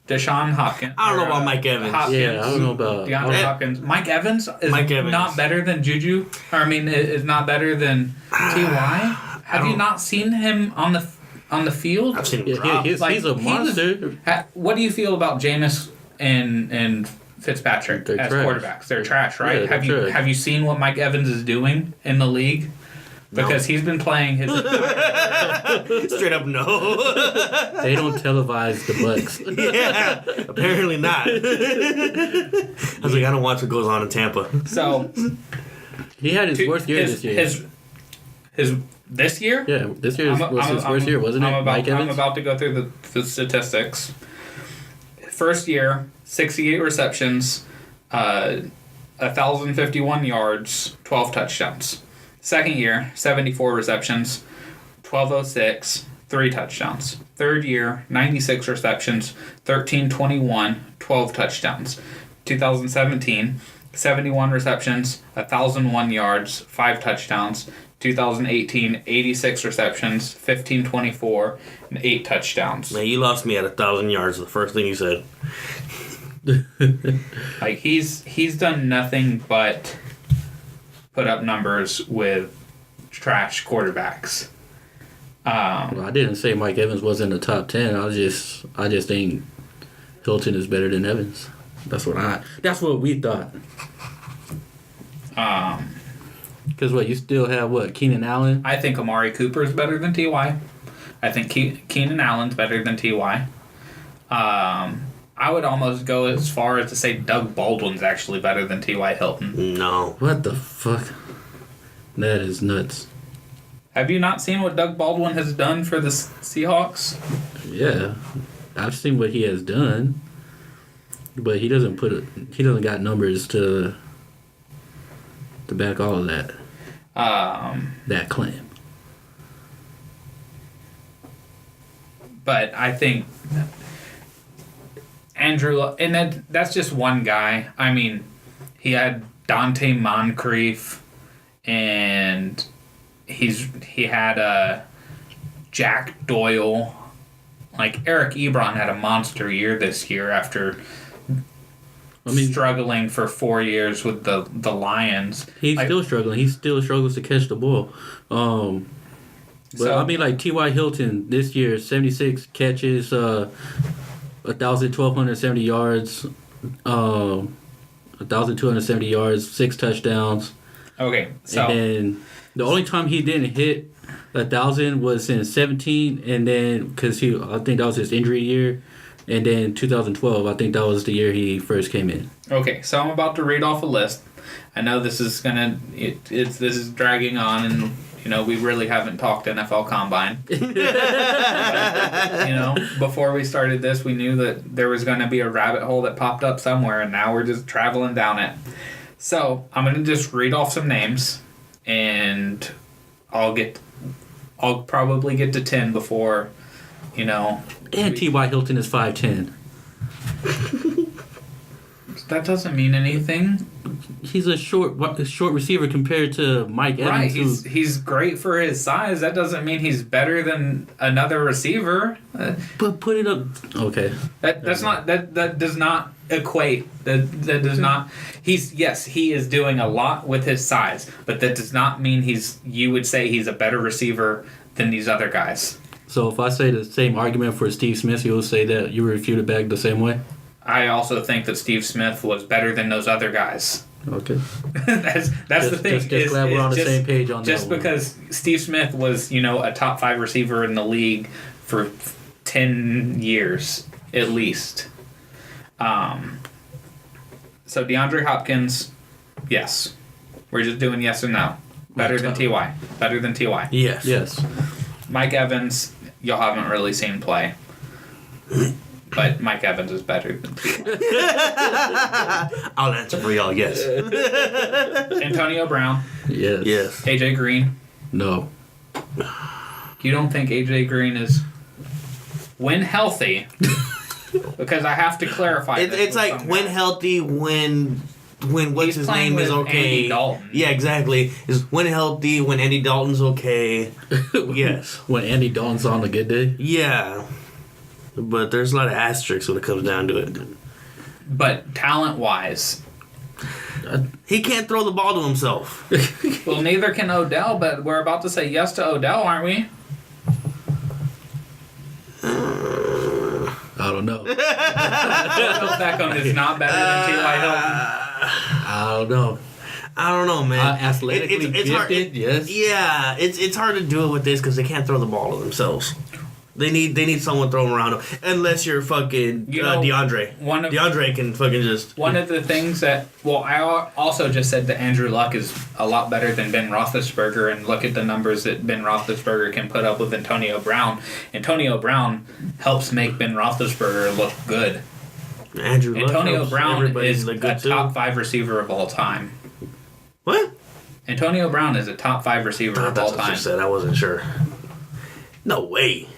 Deshaun Hopkins. I don't know about Mike Evans. Yeah, I don't know about DeAndre Hopkins. Mike Evans is not better than Juju. Is not better than Ty. Have you not seen him on the field? I've seen him drop. He's a monster. What do you feel about Jameis and Fitzpatrick They're as trash. quarterbacks? They're trash, right? Yeah, Have you seen what Mike Evans is doing in the league? Because he's been playing his Straight up no. They don't televise the Bucks. Yeah, apparently not. I was like, I don't watch what goes on in Tampa. So He had his worst year this year. His this year? Yeah, this year was his worst year, wasn't it? Mike Evans? I'm about to go through the statistics. First year, 68 receptions, 1,051 yards, 12 touchdowns. Second year, 74 receptions, 1,206, 3 touchdowns. Third year, 96 receptions, 1,321, 12 touchdowns. 2017, 71 receptions, 1,001 yards, 5 touchdowns. 2018, 86 receptions, 1,524, and 8 touchdowns. Man, you lost me at 1,000 yards. The first thing you said. Like he's done nothing but put up numbers with trash quarterbacks. Well, I didn't say Mike Evans was in the top 10. I just think Hilton is better than Evans. That's what we thought. Because you still have Keenan Allen? I think Amari Cooper is better than Ty. I think Keenan Allen's better than Ty. I would almost go as far as to say Doug Baldwin's actually better than T.Y. Hilton. No. What the fuck? That is nuts. Have you not seen what Doug Baldwin has done for the Seahawks? Yeah, I've seen what he has done, but he doesn't got numbers to back all of that. That claim. But I think Andrew, and that's just one guy. I mean, he had Dante Moncrief, and he had Jack Doyle. Like Eric Ebron had a monster year this year after struggling for 4 years with the Lions. He's still struggling. He still struggles to catch the ball. T.Y. Hilton this year, 76 catches, 1,270 yards, 1,270 yards, 6 touchdowns. Okay, so and then the only time he didn't hit 1,000 was in 2017, and then because I think that was his injury year, and then 2012, I think that was the year he first came in. Okay, so I'm about to read off a list. I know this is this is dragging on, and we really haven't talked NFL Combine. But, before we started this, we knew that there was going to be a rabbit hole that popped up somewhere, and now we're just traveling down it. So I'm going to just read off some names, and I'll probably get to 10 before, And T.Y. Hilton is 5'10". That doesn't mean anything. He's a short receiver compared to Mike Evans. Right, he's great for his size. That doesn't mean he's better than another receiver. But put it up. Okay. That does not equate. That does not. He is doing a lot with his size, but that does not mean you would say he's a better receiver than these other guys. So if I say the same argument for Steve Smith, you'll say that you refute it back the same way? I also think that Steve Smith was better than those other guys. Okay. that's the thing. Just glad we're on the same page on that. Just because Steve Smith was, a top 5 receiver in the league for 10 years at least. So DeAndre Hopkins, yes. We're just doing yes or no. Better than T.Y. Better than T.Y. Yes. Mike Evans, y'all haven't really seen play. But Mike Evans is better than T.Y. I'll answer for y'all, yes. Antonio Brown. Yes. Yes. AJ Green. No. You don't think AJ Green is, when healthy, because I have to clarify this. It's like when healthy, when what's his name is okay. Andy Dalton. Yeah, exactly. Is when healthy, when Andy Dalton's okay. Yes. When Andy Dalton's on a good day. Yeah. But there's a lot of asterisks when it comes down to it. But talent-wise, he can't throw the ball to himself. well, neither can Odell, but we're about to say yes to Odell, aren't we? I don't know. Odell Beckham is not better than T.Y. Hilton. I don't know, man. Athletically gifted, yes. Yeah, it's hard to do it with this because they can't throw the ball to themselves. They need someone throwing around them. Unless you're fucking DeAndre. DeAndre can fucking just... One of the things that... Well, I also just said that Andrew Luck is a lot better than Ben Roethlisberger, and look at the numbers that Ben Roethlisberger can put up with Antonio Brown. Antonio Brown helps make Ben Roethlisberger look good. Antonio Brown is a top 5 receiver of all time. What? Antonio Brown is a top 5 receiver of all time. That's what you said. I wasn't sure. No way.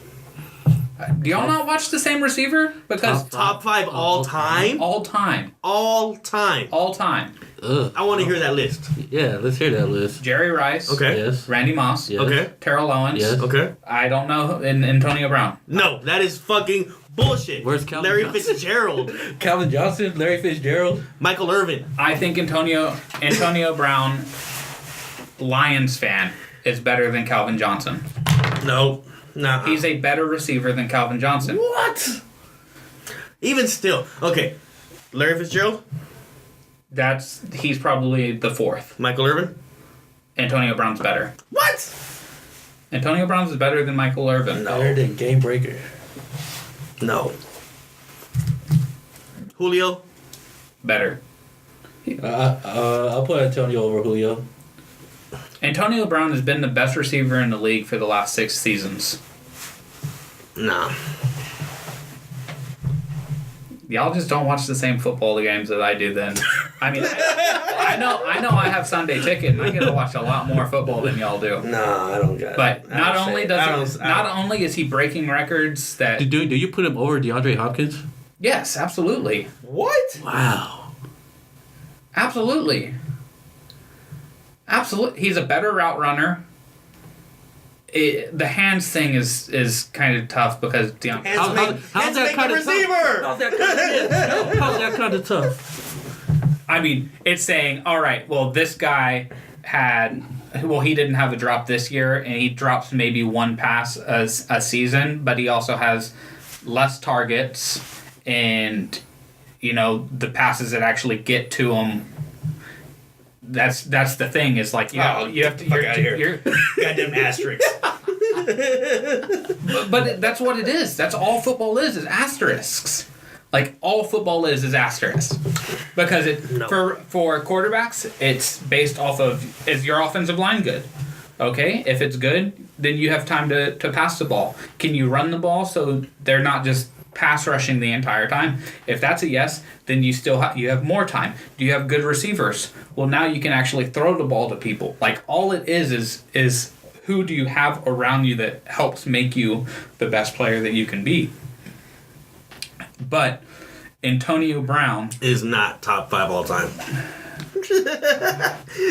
Do y'all not watch the same receiver? Because top 5 all time? All time. All time. All time. I want to hear that list. Yeah, let's hear that list. Jerry Rice. Okay. Yes. Randy Moss. Yes. Okay. Terrell Owens. Yes. Okay. I don't know. And Antonio Brown. No, that is fucking bullshit. Where's Calvin Larry Johnson? Fitzgerald. Calvin Johnson, Larry Fitzgerald. Michael Irvin. I think Antonio Brown, Lions fan, is better than Calvin Johnson. No. Nah. He's a better receiver than Calvin Johnson. What? Even still. Okay. Larry Fitzgerald? He's probably the 4th. Michael Irvin? Antonio Brown's better. What? Antonio Brown's is better than Michael Irvin. No. Better than Game Breaker. No. Julio? Better. I'll put Antonio over Julio. Antonio Brown has been the best receiver in the league for the last 6 seasons. Nah. Y'all just don't watch the same football games that I do then. I mean, I know I have Sunday ticket and I get to watch a lot more football than y'all do. Nah, I don't get it. But not only is he breaking records that... Do you put him over DeAndre Hopkins? Yes, absolutely. What? Wow. Absolutely. Absolutely. He's a better route runner. The hands thing is kind of tough because DeAndre... How's that kind of receiver? How's that kind of tough? I mean, it's saying, all right, well, this guy he didn't have a drop this year, and he drops maybe 1 pass a season, but he also has less targets, and, the passes that actually get to him. That's the thing. Is like you have to fuck out of here. Goddamn asterisks. but that's what it is. That's all football is asterisks. Like all football is asterisks. Because for quarterbacks, it's based off of, is your offensive line good? Okay, if it's good, then you have time to pass the ball. Can you run the ball so they're not just pass rushing the entire time? If that's a yes, then you still you have more time. Do you have good receivers? Well, now you can actually throw the ball to people. Like all it is who do you have around you that helps make you the best player that you can be. But Antonio Brown is not top 5 all time.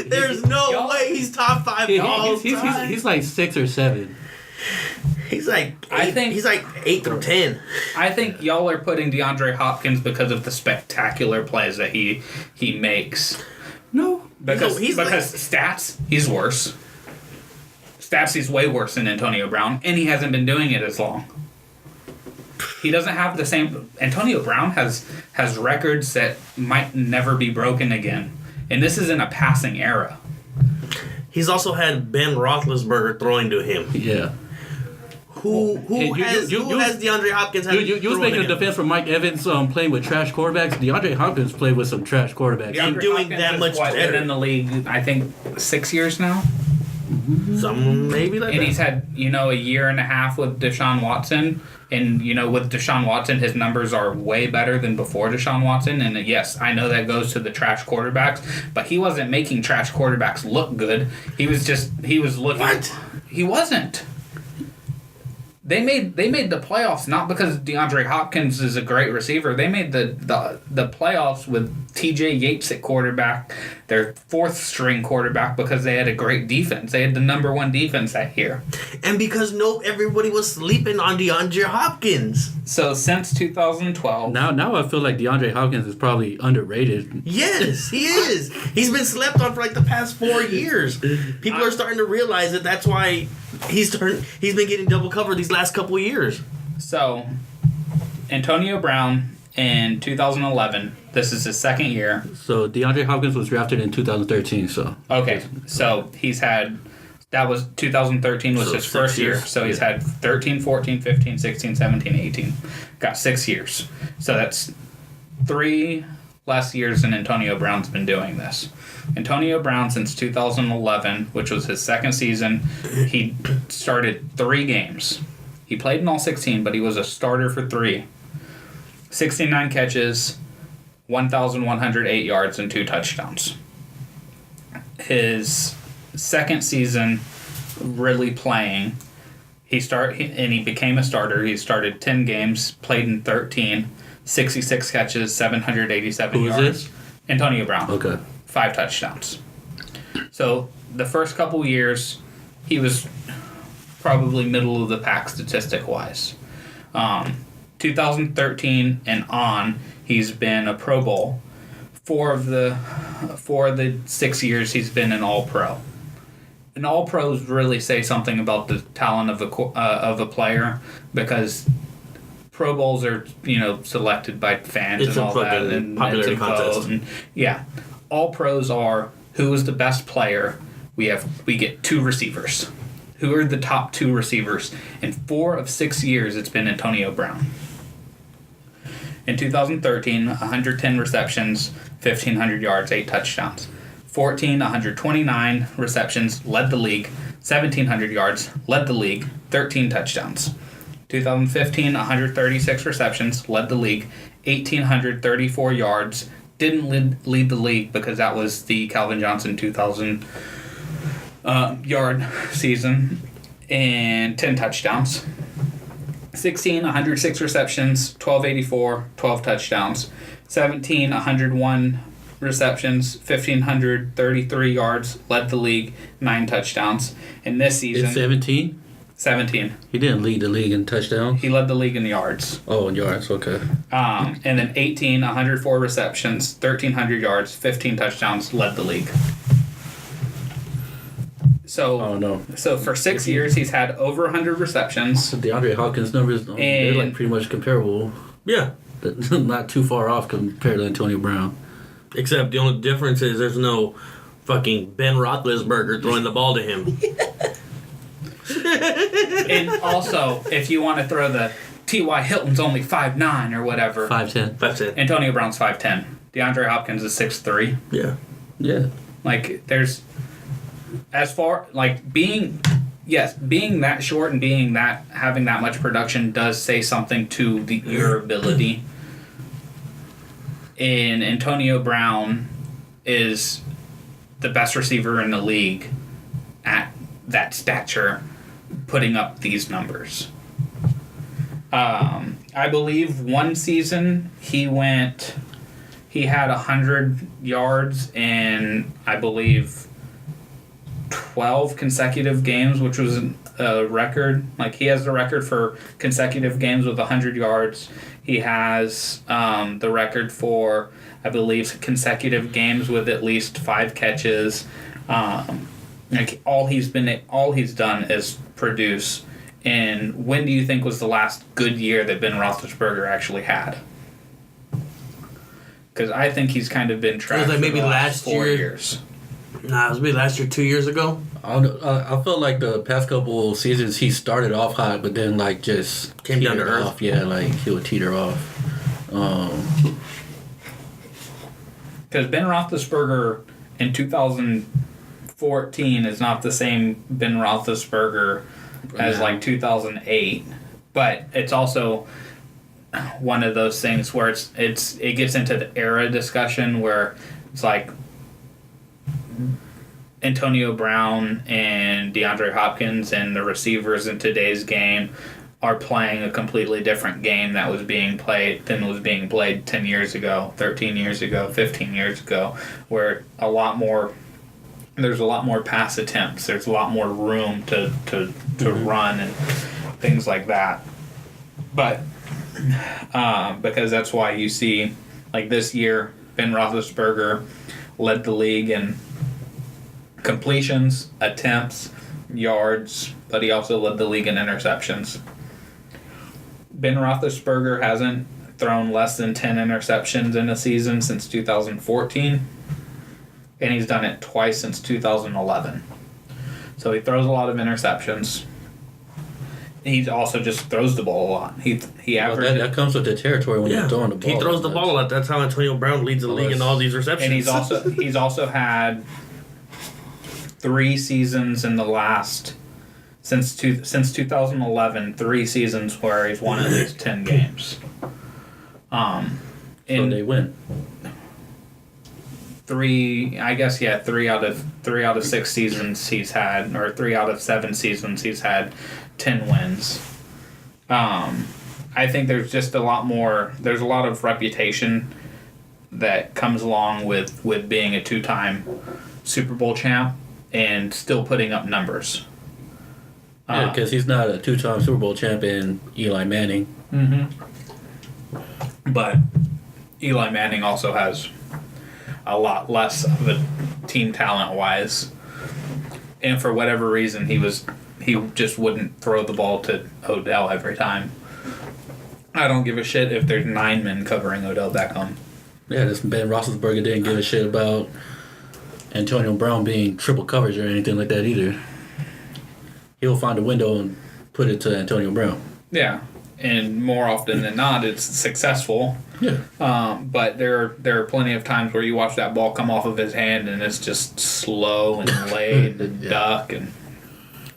There's no way he's top 5 all time. He's like 6 or 7. He's like 8, he's like 8 through 10. I think y'all are putting DeAndre Hopkins because of the spectacular plays that he makes. No, because stats, he's worse. Stats, he's way worse than Antonio Brown, and he hasn't been doing it as long. He doesn't have the same. Antonio Brown has records that might never be broken again, and this is in a passing era. He's also had Ben Roethlisberger throwing to him. Yeah. Who has DeAndre Hopkins had You was making a defense for Mike Evans playing with trash quarterbacks. DeAndre Hopkins played with some trash quarterbacks. And doing that much better. Been in the league, I think, 6 years now. Some maybe like and that. He's had a year and a half with Deshaun Watson, and with Deshaun Watson, his numbers are way better than before Deshaun Watson. And yes, I know that goes to the trash quarterbacks, but he wasn't making trash quarterbacks look good. He was looking. What? He wasn't. They made the playoffs not because DeAndre Hopkins is a great receiver. They made the playoffs with T.J. Yates at quarterback, their fourth string quarterback, because they had a great defense. They had the number one defense that year. And because everybody was sleeping on DeAndre Hopkins. So since 2012, now I feel like DeAndre Hopkins is probably underrated. Yes, he is. He's been slept on for like the past 4 years. People are starting to realize that that's why he's been getting double covered these last couple of years. So Antonio Brown in 2011, this is his second year. So DeAndre Hopkins was drafted in 2013. So okay, so that was 2013 was his first year. So he's had 13, 14, 15, 16, 17, 18. Got 6 years. So that's 3 less years than Antonio Brown's been doing this. Antonio Brown, since 2011, which was his second season, he started 3 games. He played in all 16, but he was a starter for 3. 69 catches, 1,108 yards, and 2 touchdowns. His second season really playing, he became a starter. He started 10 games, played in 13, 66 catches, 787 yards. Who is this? Antonio Brown. Okay. 5 touchdowns. So the first couple years, he was probably middle of the pack statistic-wise. 2013 and on, he's been a Pro Bowl. 4 of the 6 years, he's been an All-Pro. And All-Pros really say something about the talent of a player, because Pro Bowls are selected by fans It's and all that, and popularity it's a contest. vote, and yeah. All pros are who is the best player. We get 2 receivers. Who are the top 2 receivers? In 4 of 6 years, it's been Antonio Brown. In 2013, 110 receptions, 1,500 yards, 8 touchdowns. 14, 129 receptions, led the league. 1,700 yards, led the league. 13 touchdowns. 2015, 136 receptions, led the league. 1,834 yards. Didn't lead the league because that was the Calvin Johnson 2,000 yard season, and 10 touchdowns. 16, 106 receptions, 1,284, 12 touchdowns. 17, 101 receptions, 1,533 yards, led the league, 9 touchdowns. And this season... It's 17? 17. He didn't lead the league in touchdowns? He led the league in yards. Oh, in yards, okay. And then 18, 104 receptions, 1,300 yards, 15 touchdowns, led the league. So, Oh, no. So for 6 years, he's had over 100 receptions. So DeAndre Hopkins' numbers, they're like pretty much comparable. Yeah. Not too far off compared to Antonio Brown. Except the only difference is there's no fucking Ben Roethlisberger throwing the ball to him. And also, if you want to throw the T.Y. Hilton's only 5'9" or whatever. 5'10". That's it. Antonio Brown's 5'10". DeAndre Hopkins is 6'3". Yeah. Yeah. Like, there's... As far... Like, being that short and having that much production does say something to your ability. And Antonio Brown is the best receiver in the league at that stature, putting up these numbers. I believe one season he had 100 yards in, I believe, 12 consecutive games, which was a record. Like, he has the record for consecutive games with 100 yards. He has the record for, I believe, consecutive games with at least 5 catches. Like, all he's done is produce. And when do you think was the last good year that Ben Roethlisberger actually had? Because I think he's kind of been trapped like maybe for the last last 4 year. years. Nah, it was maybe last year, 2 years ago. I felt like the past couple seasons he started off hot, but then like just Came down to teetered earth. off. Yeah, like he would teeter off. Because Ben Roethlisberger in 2014 is not the same Ben Roethlisberger as like 2008, but it's also one of those things where it gets into the era discussion where it's like Antonio Brown and DeAndre Hopkins and the receivers in today's game are playing a completely different game that was being played than was being played 10 years ago, 13 years ago, 15 years ago, where there's a lot more pass attempts. There's a lot more room to run and things like that. But because that's why you see, like this year, Ben Roethlisberger led the league in completions, attempts, yards, but he also led the league in interceptions. Ben Roethlisberger hasn't thrown less than 10 interceptions in a season since 2014, and he's done it twice since 2011. So he throws a lot of interceptions. He also just throws the ball a lot. He averages. That comes with the territory when you're throwing the ball. He throws the ball a lot. That's how Antonio Brown leads the league in all these receptions. And he's also had 3 seasons in the last since 2011. 3 seasons where he's won at least 10 games. So they win. 3 out of 6 seasons he's had, or 3 out of 7 seasons he's had 10 wins. I think there's just a lot of reputation that comes along with being a 2-time Super Bowl champ and still putting up numbers. Yeah, because he's not a 2-time Super Bowl champion, Eli Manning. Mm-hmm. But Eli Manning also has a lot less of a team talent-wise. And for whatever reason, he just wouldn't throw the ball to Odell every time. I don't give a shit if there's 9 men covering Odell Beckham. Yeah, this Ben Roethlisberger didn't give a shit about Antonio Brown being triple coverage or anything like that either. He'll find a window and put it to Antonio Brown. Yeah, and more often than not, it's successful. Yeah. But there are plenty of times where you watch that ball come off of his hand and it's just slow and laid and duck. And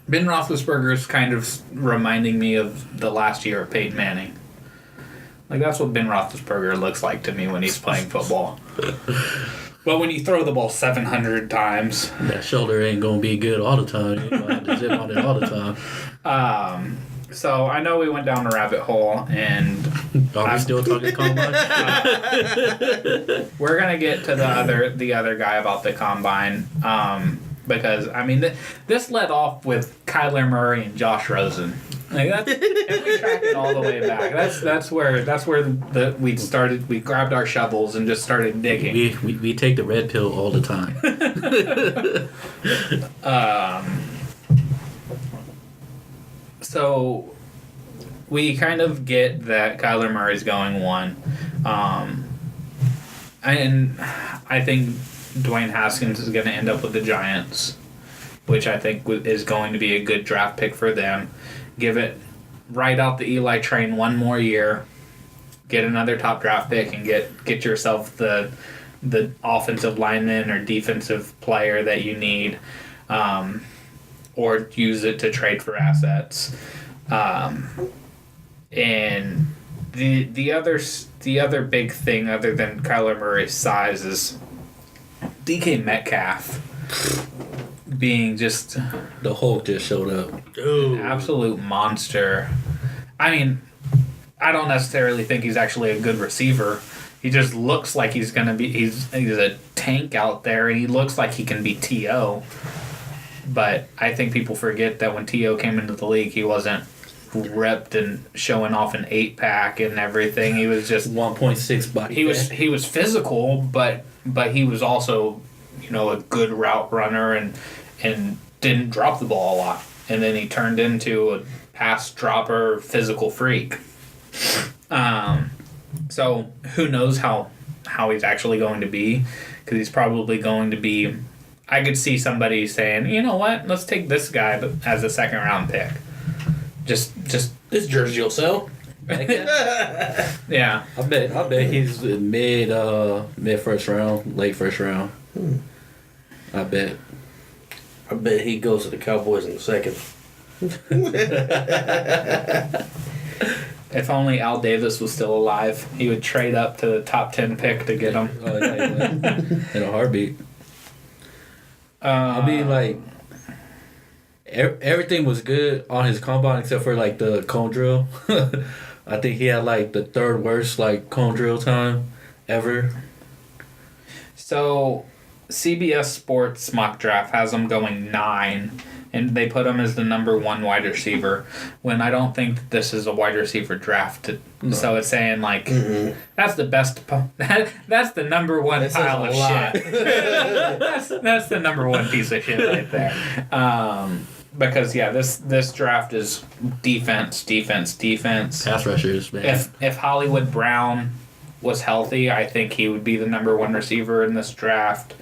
Ben Roethlisberger is kind of reminding me of the last year of Peyton Manning. Like, that's what Ben Roethlisberger looks like to me when he's playing football. But when you throw the ball 700 times... That shoulder ain't going to be good all the time. You're going to have to zip on it all the time. So I know we went down a rabbit hole, and... Are we still talking combine? We're going to get to the other guy about the combine. Because, I mean, this led off with Kyler Murray and Josh Rosen. Like and we tracked it all the way back. That's where we started. We grabbed our shovels and just started digging. We take the red pill all the time. So we kind of get that Kyler Murray's going 1, and I think Dwayne Haskins is going to end up with the Giants, which I think is going to be a good draft pick for them. Ride out the Eli train 1 more year, get another top draft pick, and get yourself the offensive lineman or defensive player that you need, or use it to trade for assets. And the other big thing other than Kyler Murray's size is DK Metcalf being just... The Hulk just showed up. An absolute monster. I mean, I don't necessarily think he's actually a good receiver. He just looks like he's going to be... He's a tank out there, and he looks like he can be T.O. But I think people forget that when T.O. came into the league, he wasn't ripped and showing off an 8-pack and everything. He was just... 1.6 body fat. He was physical, but he was also, a good route runner and didn't drop the ball a lot. And then he turned into a pass dropper, physical freak. So who knows how he's actually going to be, because he's probably going to be... I could see somebody saying, you know what, let's take this guy as a 2nd round pick. Just This jersey will sell. Yeah. I bet he's mid first round, late first round. I bet he goes to the Cowboys in the 2nd. If only Al Davis was still alive, he would trade up to the top 10 pick to get him. in a heartbeat. I mean, like, everything was good on his combine except for, like, the cone drill. I think he had, like, the third worst, like, cone drill time ever. So, CBS Sports mock draft has him going 9, and they put him as the number 1 wide receiver, when I don't think that this is a wide receiver draft. No. So it's saying, like, that's the best, that's the number 1 pile of shit. that's the number 1 piece of shit right there. Because, yeah, this draft is defense. Pass rushers, man. If Hollywood Brown was healthy, I think he would be the number 1 receiver in this draft.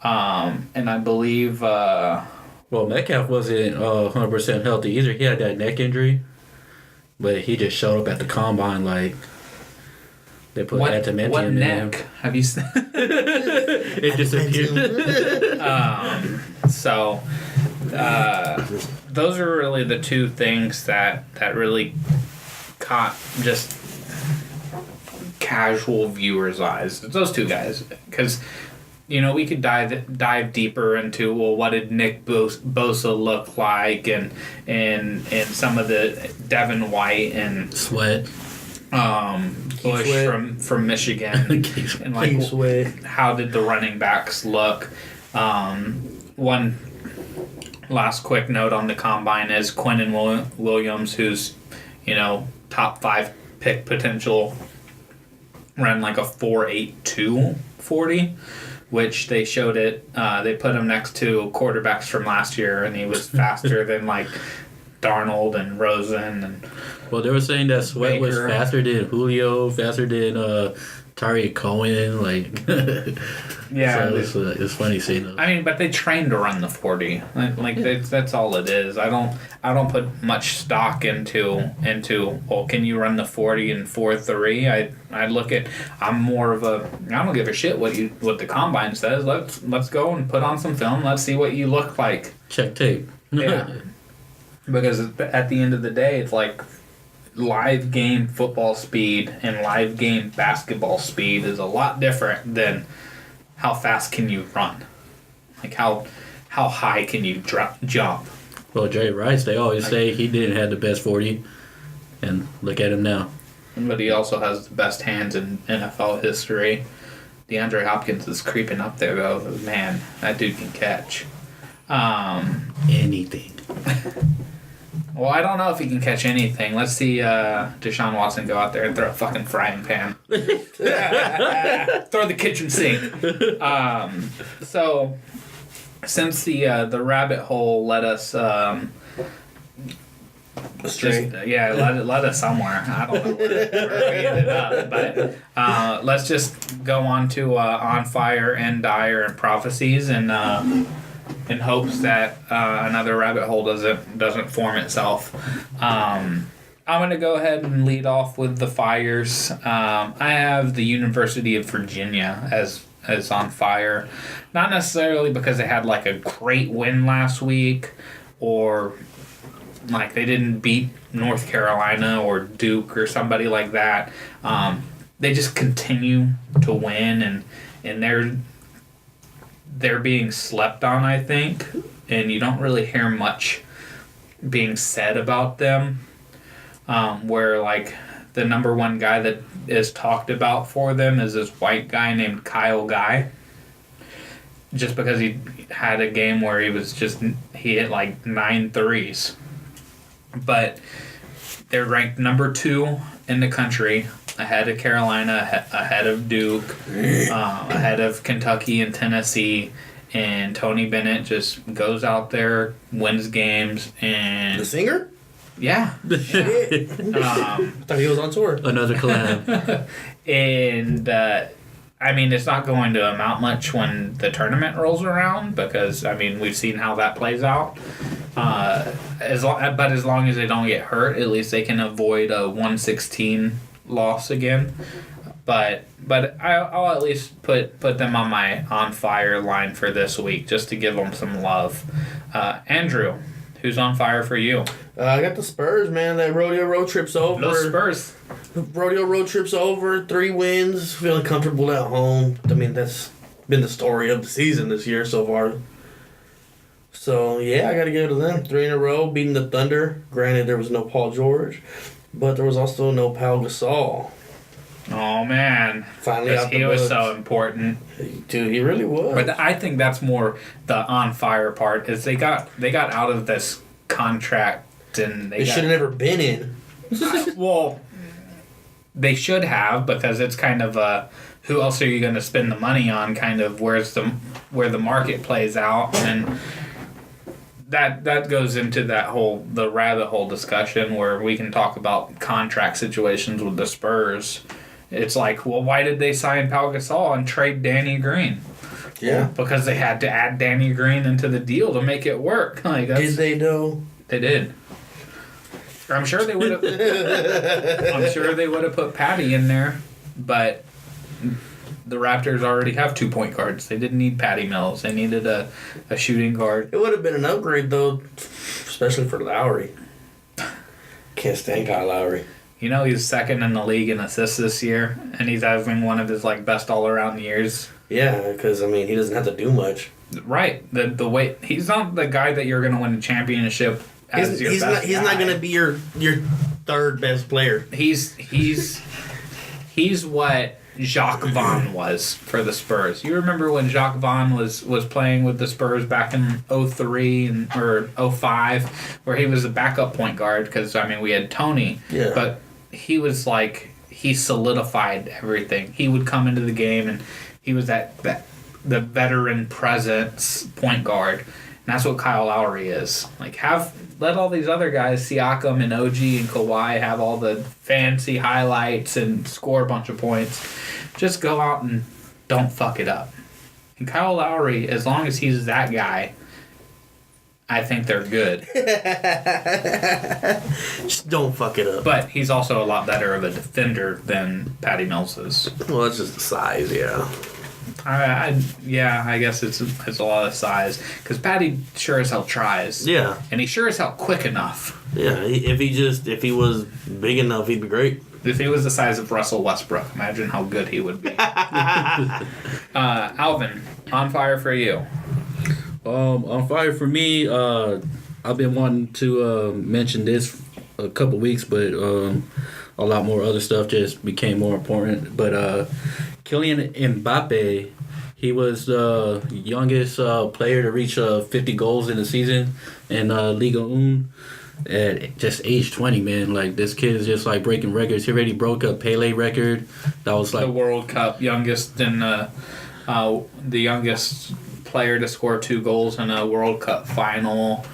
And I believe... well, Metcalf wasn't 100% healthy either. He had that neck injury. But he just showed up at the combine like... They put adamantium in him. Neck? Have you seen... It disappeared. So... those are really the 2 things that really caught just casual viewers' eyes. It's those 2 guys, because we could dive deeper into, well, what did Nick Bosa look like, and some of the Devin White and Sweat, Bush from Michigan, and like how did the running backs look? One last quick note on the combine is Quinnen Williams, who's top 5 pick potential, ran like a 4.82 40, which they showed it. They put him next to quarterbacks from last year, and he was faster than like Darnold and Rosen. And well, they were saying that Sweat Baker was faster than Julio, faster than Tyreek Cohen, like. Yeah, so it's funny seeing those. I mean, but they train to run the 40. That's all it is. I don't put much stock into. Well, can you run the 40 in 4.3? I look at. I'm more of a. I don't give a shit what the combine says. Let's go and put on some film. Let's see what you look like. Check tape. Yeah. Because at the end of the day, it's like live game football speed and live game basketball speed is a lot different than how fast can you run? Like, how high can you jump? Well, Jerry Rice, they always say he didn't have the best 40, and look at him now. But he also has the best hands in NFL history. DeAndre Hopkins is creeping up there, though. Man, that dude can catch. Anything. Well, I don't know if he can catch anything. Let's see Deshaun Watson go out there and throw a fucking frying pan. Throw the kitchen sink. So, since the rabbit hole led us... Astray. Let us somewhere. I don't know where we ended up. But let's just go on to On Fire, and Dire, and Prohesies, and... in hopes that another rabbit hole doesn't form itself. I'm going to go ahead and lead off with the fires. I have the University of Virginia as on fire. Not necessarily because they had like a great win last week, or like they didn't beat North Carolina or Duke or somebody like that. They just continue to win, and they're being slept on, I think, and you don't really hear much being said about them. Where like the number 1 guy that is talked about for them is this white guy named Kyle Guy. Just because he had a game where he hit like 9 threes. But they're ranked number 2 in the country, ahead of Carolina, ahead of Duke, ahead of Kentucky and Tennessee, and Tony Bennett just goes out there, wins games, and... The singer? Yeah. Shit. I thought he was on tour. Another collab. And, I mean, it's not going to amount much when the tournament rolls around, because, I mean, we've seen how that plays out. But as long as they don't get hurt, at least they can avoid a 116 loss again. But I'll at least put them on my on fire line for this week, just to give them some love. Andrew, who's on fire for you? I got the Spurs, man. That rodeo road trip's over. Those Spurs. Rodeo road trip's over. 3 wins. Feeling comfortable at home. I mean, that's been the story of the season this year so far. So, yeah, I got to give it to them. 3 in a row, beating the Thunder. Granted, there was no Paul George, but there was also no Pau Gasol. Oh, man. Finally out the he was books. so important. Dude, he really was. But I think that's more the on fire part is they got out of this contract and they should have never been in. Well, they should have, because it's kind of who else are you going to spend the money on? Kind of where the market plays out, and that goes into the rabbit hole discussion where we can talk about contract situations with the Spurs. It's like, well, why did they sign Pau Gasol and trade Danny Green? Yeah, because they had to add Danny Green into the deal to make it work. Like, did they though? They did. I'm sure they would have. I'm sure they would have put Patty in there, but the Raptors already have 2 point guards. They didn't need Patty Mills. They needed a shooting guard. It would have been an upgrade though, especially for Lowry. Can't stand Kyle Lowry. You know, he's second in the league in assists this year, and he's having one of his best all around years. Yeah, because he doesn't have to do much. Right. The way he's not the guy that you're going to win a championship. He's not going to be your third best player. He's what Jacques Vaughn was for the Spurs. You remember when Jacques Vaughn was playing with the Spurs back in 03 or 05, where he was a backup point guard because we had Tony. Yeah. But he was he solidified everything. He would come into the game and he was the veteran presence point guard. And that's what Kyle Lowry is. Let all these other guys, Siakam and OG and Kawhi, have all the fancy highlights and score a bunch of points. Just go out and don't fuck it up. And Kyle Lowry, as long as he's that guy, I think they're good. Just don't fuck it up. But he's also a lot better of a defender than Patty Mills is. Well, it's just the size, yeah. I guess it's a lot of size because Patty sure as hell tries. Yeah, and he's sure as hell quick enough. Yeah, if he was big enough, he'd be great. If he was the size of Russell Westbrook, imagine how good he would be. Alvin, on fire for you. On fire for me. I've been wanting to mention this a couple weeks, but a lot more other stuff just became more important. But Kylian Mbappe, he was the youngest player to reach 50 goals in a season in Liga 1 at just age 20, man. This kid is just breaking records. He already broke a Pele record. That was the World Cup youngest in the youngest player to score 2 goals in a World Cup final.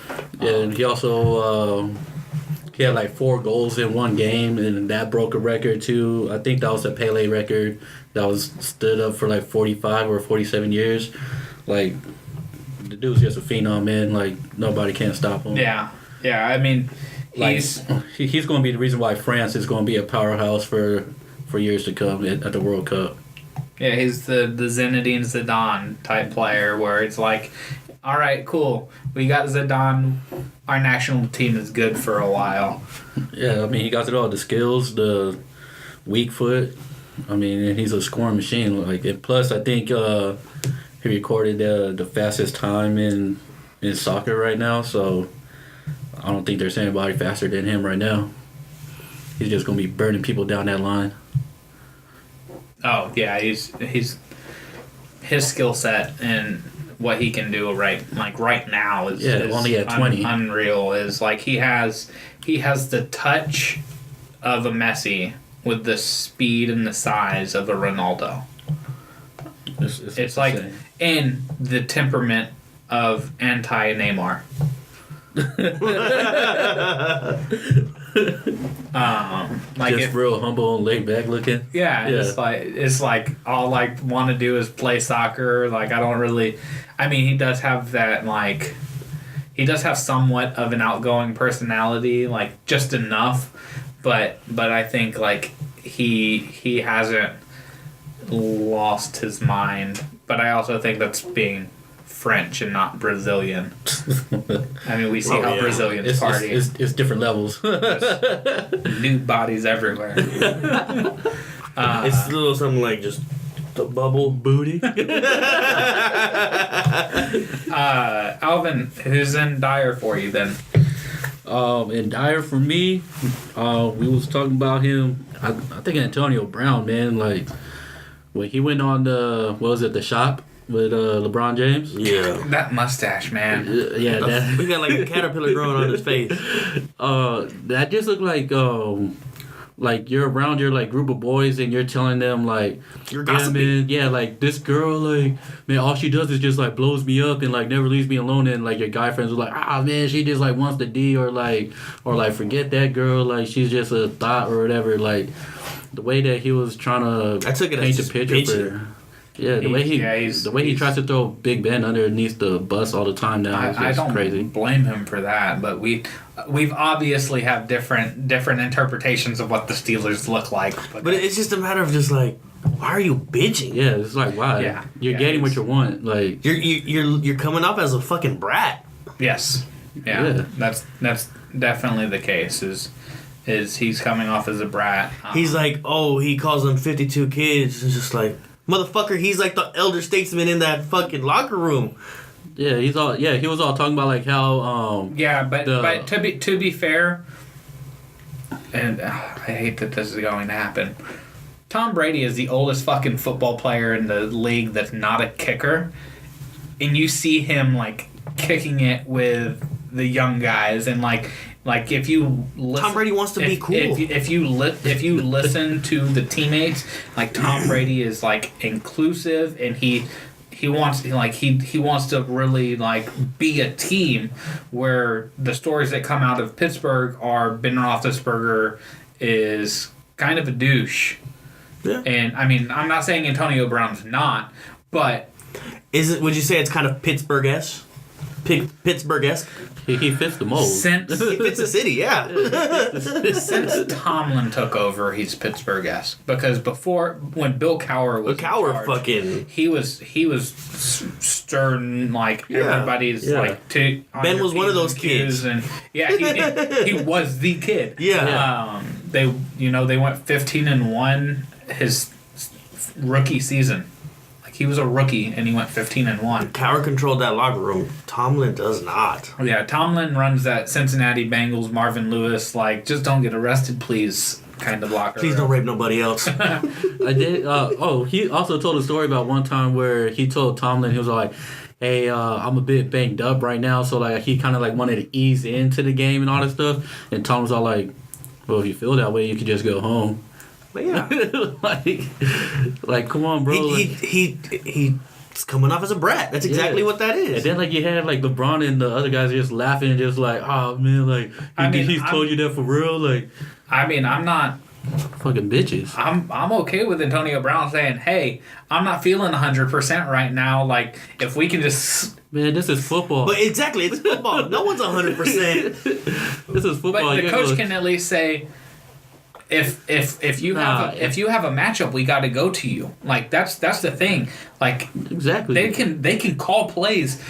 Yeah, and he also he had 4 goals in one game, and that broke a record too. I think that was a Pele record that was stood up for 45 or 47 years. The dude's just a phenom, man. Nobody can stop him. Yeah. He's going to be the reason why France is going to be a powerhouse for years to come at the World Cup. Yeah, he's the Zinedine Zidane type player where it's all right, cool. We got Zidane. Our national team is good for a while. Yeah, he got it all. The skills, the weak foot. And he's a scoring machine. And plus, I think he recorded the fastest time in soccer right now. So I don't think there's anybody faster than him right now. He's just going to be burning people down that line. Oh, yeah, he's his skill set and what he can do right now is only at 20. Unreal. Is he has the touch of a Messi with the speed and the size of a Ronaldo. It's and the temperament of anti-Neymar. Just real humble and laid back looking. Yeah. It's all I want to do is play soccer. I don't really. He does have that he does have somewhat of an outgoing personality, just enough, but I think he hasn't lost his mind. But I also think that's being French and not Brazilian. We see how Brazilians party. It's different levels. Nude bodies everywhere. It's a little something just The bubble booty. Alvin, who's in dire for you then? And dire for me, we was talking about him. I think Antonio Brown, man. Like when he went on the shop with LeBron James. Yeah. That mustache, man. Yeah, that. We got like a caterpillar growing on his face. That just looked like you're around your like group of boys and you're telling them like, You're yeah, gossiping. man, yeah, like this girl, like, man, all she does is just like blows me up and like never leaves me alone. And like your guy friends are like, man, she just like wants the D or like forget that girl, like she's just a thought or whatever. Like the way that he was trying to I took it paint as a picture bitching. for. Yeah, the way he tries to throw Big Ben underneath the bus all the time now is I just don't crazy. blame him for that, but we've obviously have different interpretations of what the Steelers look like. But it's just a matter of just like, why are you bitching? Yeah, it's like why? Yeah, You're getting what you want. Like You're coming off as a fucking brat. yes, yeah. That's definitely the case. Is he's coming off as a brat? He's like, he calls them 52 kids. It's just like, motherfucker, he's like the elder statesman in that fucking locker room. yeah, he was all talking about like how but to be fair, and I hate that this is going to happen. Tom Brady is the oldest fucking football player in the league that's not a kicker, and you see him like kicking it with the young guys, and like if you listen, Tom Brady wants to be cool. If you listen to the teammates, like Tom Brady is like inclusive, and he wants to really like be a team. Where the stories that come out of Pittsburgh are Ben Roethlisberger is kind of a douche. Yeah. And I mean, I'm not saying Antonio Brown's not, but Would you say it's kind of Pittsburgh-esque? Pittsburgh-esque? he fits the mold. since He fits the city, yeah. since Tomlin took over, he's Pittsburgh-esque. Because before, when Bill Cowher was he was stern, like everybody's like Ben was one of those kids, and he was the kid. Yeah. They went 15-1 his rookie season. He was a rookie, and he went 15-1. Cowher controlled that locker room. Tomlin does not. Yeah, Tomlin runs that Cincinnati Bengals, Marvin Lewis, like, just don't get arrested, please, kind of locker Please room. don't rape nobody else. I did. He also told a story about one time where he told Tomlin, he was like, hey, I'm a bit banged up right now, so like he kind of like wanted to ease into the game and all that stuff. And Tomlin's all like, well, if you feel that way, you could just go home. But yeah. like come on, bro. He's coming off as a brat. That's exactly what that is. And then like you had like LeBron and the other guys just laughing and just like, oh man, like he's told you that for real. Like, I mean, I'm not fucking bitches. I'm okay with Antonio Brown saying, hey, I'm not feeling 100% right now. Like, if we can just... Man, this is football. But exactly, it's football. No one's 100%. This is football. But the coach can at least say, if you have a matchup, we got to go to you. Like that's the thing. Like exactly, they can call plays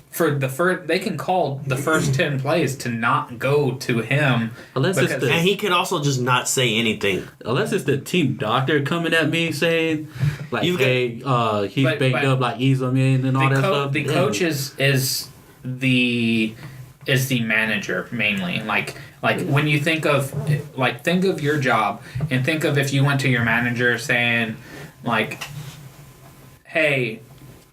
for the first. They can call the first 10 plays to not go to him. And he could also just not say anything. Unless it's the team doctor coming at me saying, like, he's banged up, like ease him in and all that stuff. The coach is the manager mainly. Like when you think of your job and think of if you went to your manager saying like, hey,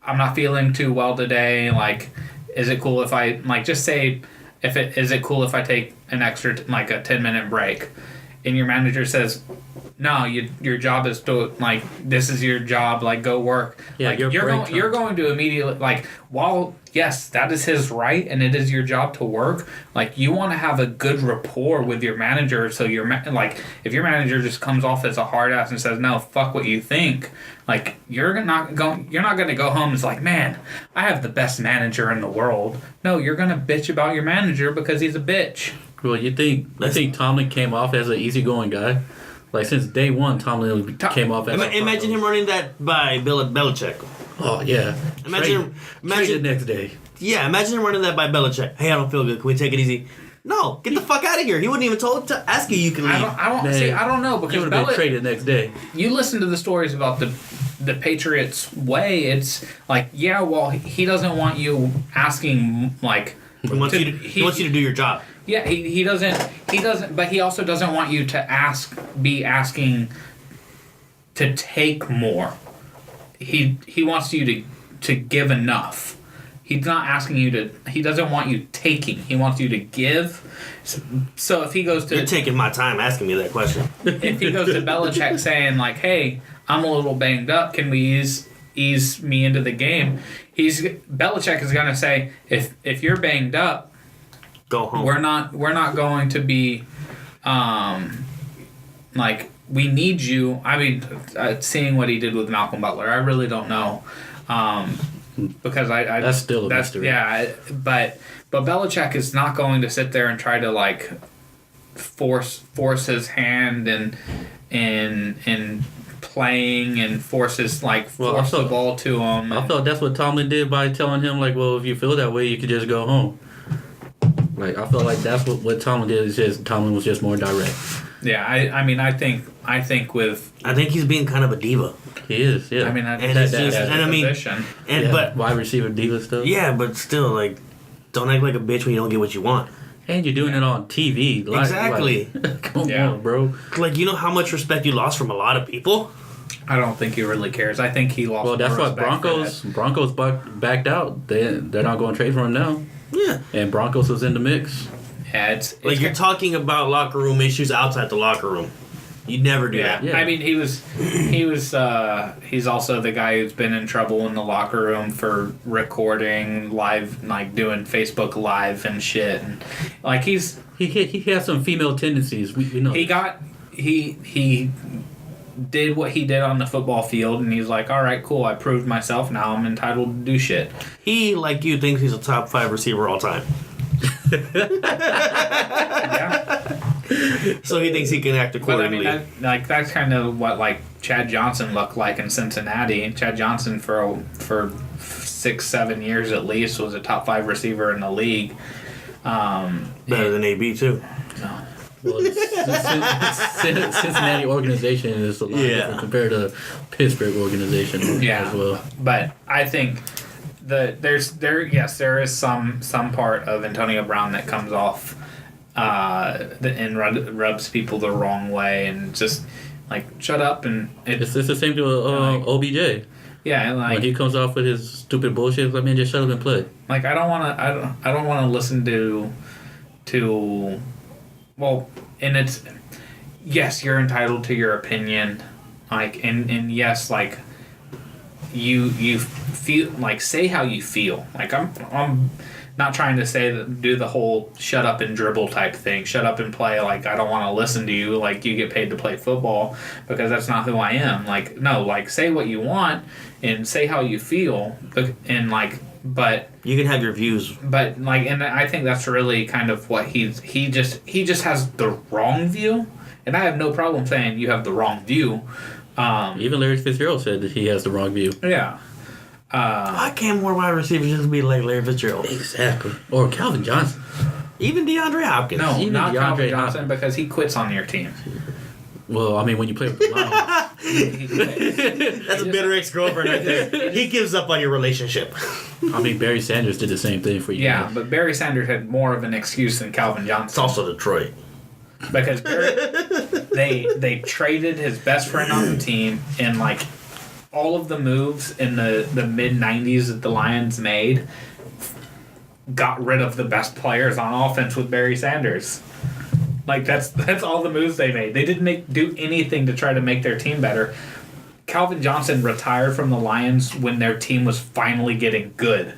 I'm not feeling too well today, like, is it cool if I just say is it cool if I take an extra a 10-minute break? And your manager says, no, your job is to, like, this is your job, like, go work. Yeah, like, you're going to immediately, like, while, yes, that is his right, and it is your job to work, like, you want to have a good rapport with your manager, so if your manager just comes off as a hard ass and says, no, fuck what you think, like, you're not going to go home and it's like, man, I have the best manager in the world. No, you're going to bitch about your manager because he's a bitch. Well, you think Tomlin came off as an easygoing guy? Like, since day one, Tomlin came off as Imagine him running that by Belichick. Oh, yeah. Imagine the next day. Yeah, imagine him running that by Belichick. Hey, I don't feel good. Can we take it easy? No, get the fuck out of here. He wouldn't even told to ask you can leave. I don't know because he would have been traded next day. You listen to the stories about the Patriots way. It's like, yeah, well, he doesn't want you asking like. He wants you to do your job. Yeah, he doesn't. But he also doesn't want you to be asking to take more. He wants you to give enough. He's not asking you to. He doesn't want you taking. He wants you to give. So if he goes to, you're taking my time asking me that question. If he goes to Belichick saying like, "Hey, I'm a little banged up. Can we ease me into the game?" Belichick is gonna say, "If you're banged up, go home. We're not going to be, like we need you." I mean, seeing what he did with Malcolm Butler, I really don't know. Because I that's still a mystery. Yeah, but Belichick is not going to sit there and try to like force his hand and playing and force the ball to him. I felt that's what Tomlin did by telling him like, well, if you feel that way, you could just go home. Like I felt like that's what Tomlin did. Is just Tomlin was just more direct. Yeah, I think he's being kind of a diva. He is, yeah. I mean, but wide receiver diva stuff. Yeah, but still, like, don't act like a bitch when you don't get what you want. And you're doing it on TV. Exactly. Come on, bro. Like, you know how much respect you lost from a lot of people? I don't think he really cares. I think he lost. Well, that's why Broncos backed out. They're not going to trade for him now. Yeah. And Broncos was in the mix. Yeah, it's like you're talking about locker room issues outside the locker room. You'd never do that. Yeah. I mean, he's also the guy who's been in trouble in the locker room for recording live, like doing Facebook Live and shit. And like he has some female tendencies. We know. He did what he did on the football field, and he's like, all right, cool, I proved myself. Now I'm entitled to do shit. He, like you, thinks he's a top 5 receiver all time. Yeah. So he thinks he can act accordingly. But I mean, that's kind of what like Chad Johnson looked like in Cincinnati. Chad Johnson for 6-7 years at least was a top 5 receiver in the league. Better than AB too. No. Well, Cincinnati organization is a lot different compared to Pittsburgh organization as well. But I think there is some part of Antonio Brown that comes off and rubs people the wrong way and just like shut up and it's the same to OBJ. Yeah, and like when he comes off with his stupid bullshit, I mean, just shut up and play. Like I don't want to listen to well, and it's yes, you're entitled to your opinion, like and yes, like you feel like say how you feel. Like I'm not trying to say that do the whole shut up and dribble type thing. Shut up and play. Like I don't want to listen to you. Like you get paid to play football because that's not who I am. Like no, like say what you want and say how you feel and like. But you can have your views. But like, and I think that's really kind of what he just has the wrong view, and I have no problem saying you have the wrong view. Even Larry Fitzgerald said that he has the wrong view. Yeah. Why can't more wide receivers just be like Larry Fitzgerald? Exactly. Or Calvin Johnson. Even DeAndre Hopkins. No, even not DeAndre Calvin Johnson Hopkins. because he quits on your team. Well, I mean, when you play with the Lions. That's a bitter ex-girlfriend right there. He gives up on your relationship. I mean, Barry Sanders did the same thing for you. Yeah, but Barry Sanders had more of an excuse than Calvin Johnson. It's also Detroit. Because they traded his best friend on the team, and like all of the moves in the mid-'90s that the Lions made got rid of the best players on offense with Barry Sanders. Like that's all the moves they made. They didn't do anything to try to make their team better. Calvin Johnson retired from the Lions when their team was finally getting good.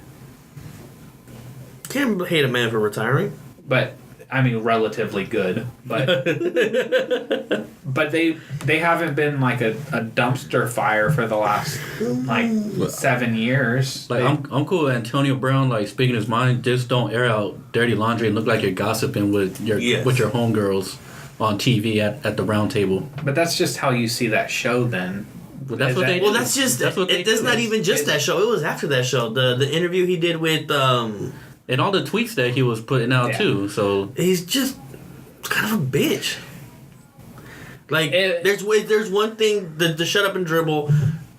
Can't hate a man for retiring. But I mean, relatively good. But but they haven't been like a dumpster fire for the last like 7 years. Like I'm cool with Antonio Brown like speaking his mind. Just don't air out dirty laundry and look like you're gossiping with your homegirls on TV at the round table. But that's just how you see that show then. Well, that's what they do. Well, that's what they do. Not even just that show. It was after that show. The interview he did with And all the tweets that he was putting out too. So he's just kind of a bitch. Like there's one thing, the shut up and dribble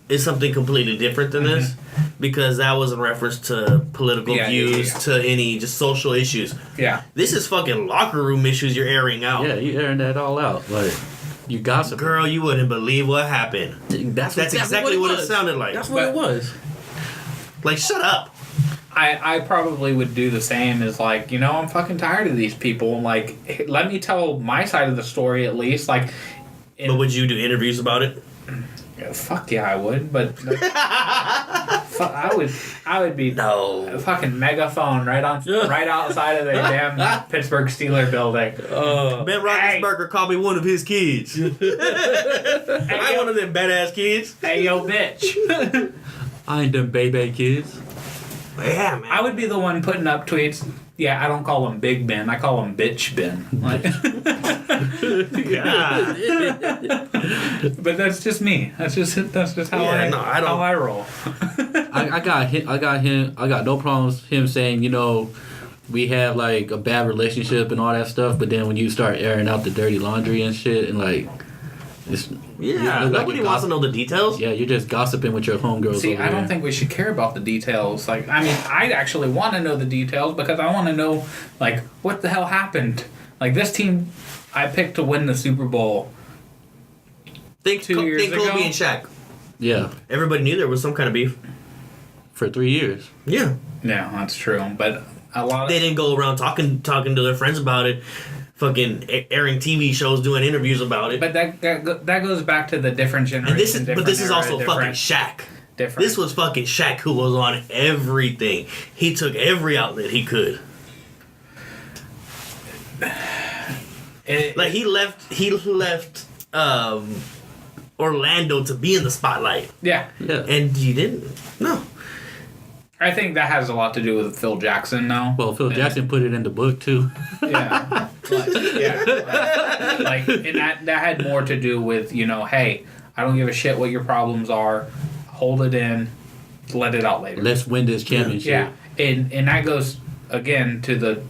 is something completely different than this, because that was in reference to political views, to any just social issues. Yeah. This is fucking locker room issues you're airing out. Yeah, you airing that all out. Like, you gossip. Girl, you wouldn't believe what happened. That's exactly what it sounded like. That's what it was. Like, shut up. I probably would do the same as, like, I'm fucking tired of these people. Like, let me tell my side of the story at least. Like, but would you do interviews about it? Fuck yeah, I would. But I would be a fucking megaphone right outside of the damn Pittsburgh Steelers building. Ben Roethlisberger called me one of his kids. I'm one of them badass kids. Hey, yo, bitch. I ain't them baby kids. Yeah, man. I would be the one putting up tweets. Yeah, I don't call him Big Ben. I call him Bitch Ben. Like, but that's just me. That's just how I roll. I got no problems him saying, we have like a bad relationship and all that stuff, but then when you start airing out the dirty laundry and shit and like nobody wants to know the details. Yeah, you're just gossiping with your homegirls. See, I don't think we should care about the details. Like, I mean, I actually want to know the details because I want to know, like, what the hell happened. Like, this team I picked to win the Super Bowl. Think 2 years ago. Kobe and Shaq. Yeah. Everybody knew there was some kind of beef. For 3 years. Yeah. Yeah, that's true. But a lot of... They didn't go around talking to their friends about it. Fucking airing TV shows, doing interviews about it. But that goes back to the different generation. But this is also fucking Shaq. Different. This was fucking Shaq who was on everything. He took every outlet he could. He left Orlando to be in the spotlight. Yeah. And you didn't. No. I think that has a lot to do with Phil Jackson now. Well, Phil Jackson put it in the book too. Yeah. And that had more to do with, hey, I don't give a shit what your problems are. Hold it in. Let it out later. Let's win this championship. Yeah. And that goes, again, to the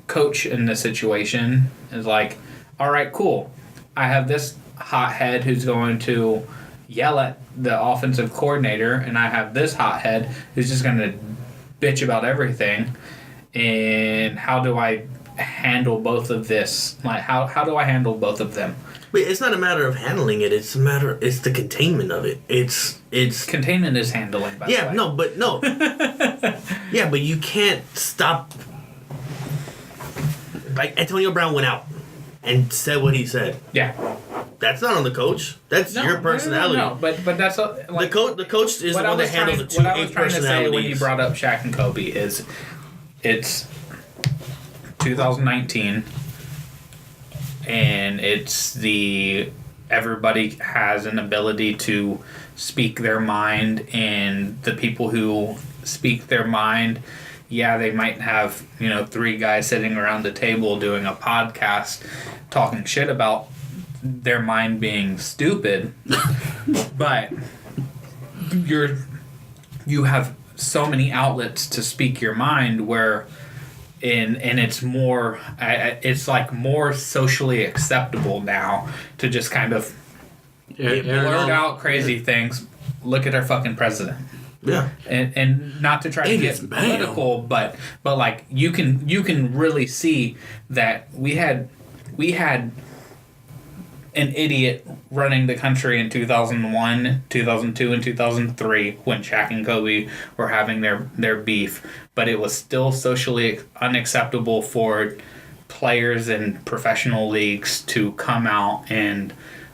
coach in this situation. Is like, all right, cool. I have this hothead who's going to yell at the offensive coordinator, and I have this hothead who's just going to bitch about everything. And how do I handle both of this? Like, how do I handle both of them? But it's not a matter of handling it. It's the containment of it. It's containment is handling. By the way. No. Yeah, but you can't stop. Like, Antonio Brown went out and said what he said. Yeah. That's not on the coach. That's your personality. No. But that's like, the coach is the one that handles the two What I was trying to say when you brought up Shaq and Kobe is, it's 2019, and it's everybody has an ability to speak their mind, and the people who speak their mind, they might have 3 guys sitting around the table doing a podcast talking shit about their mind being stupid, but you have so many outlets to speak your mind where and it's more it's like more socially acceptable now to just kind of blurt out crazy things. Look at our fucking president. Yeah. And not to try to get political, but like you can really see that we had an idiot running the country in 2001, 2002, and 2003 when Shaq and Kobe were having their beef. But it was still socially unacceptable for players in professional leagues to come out and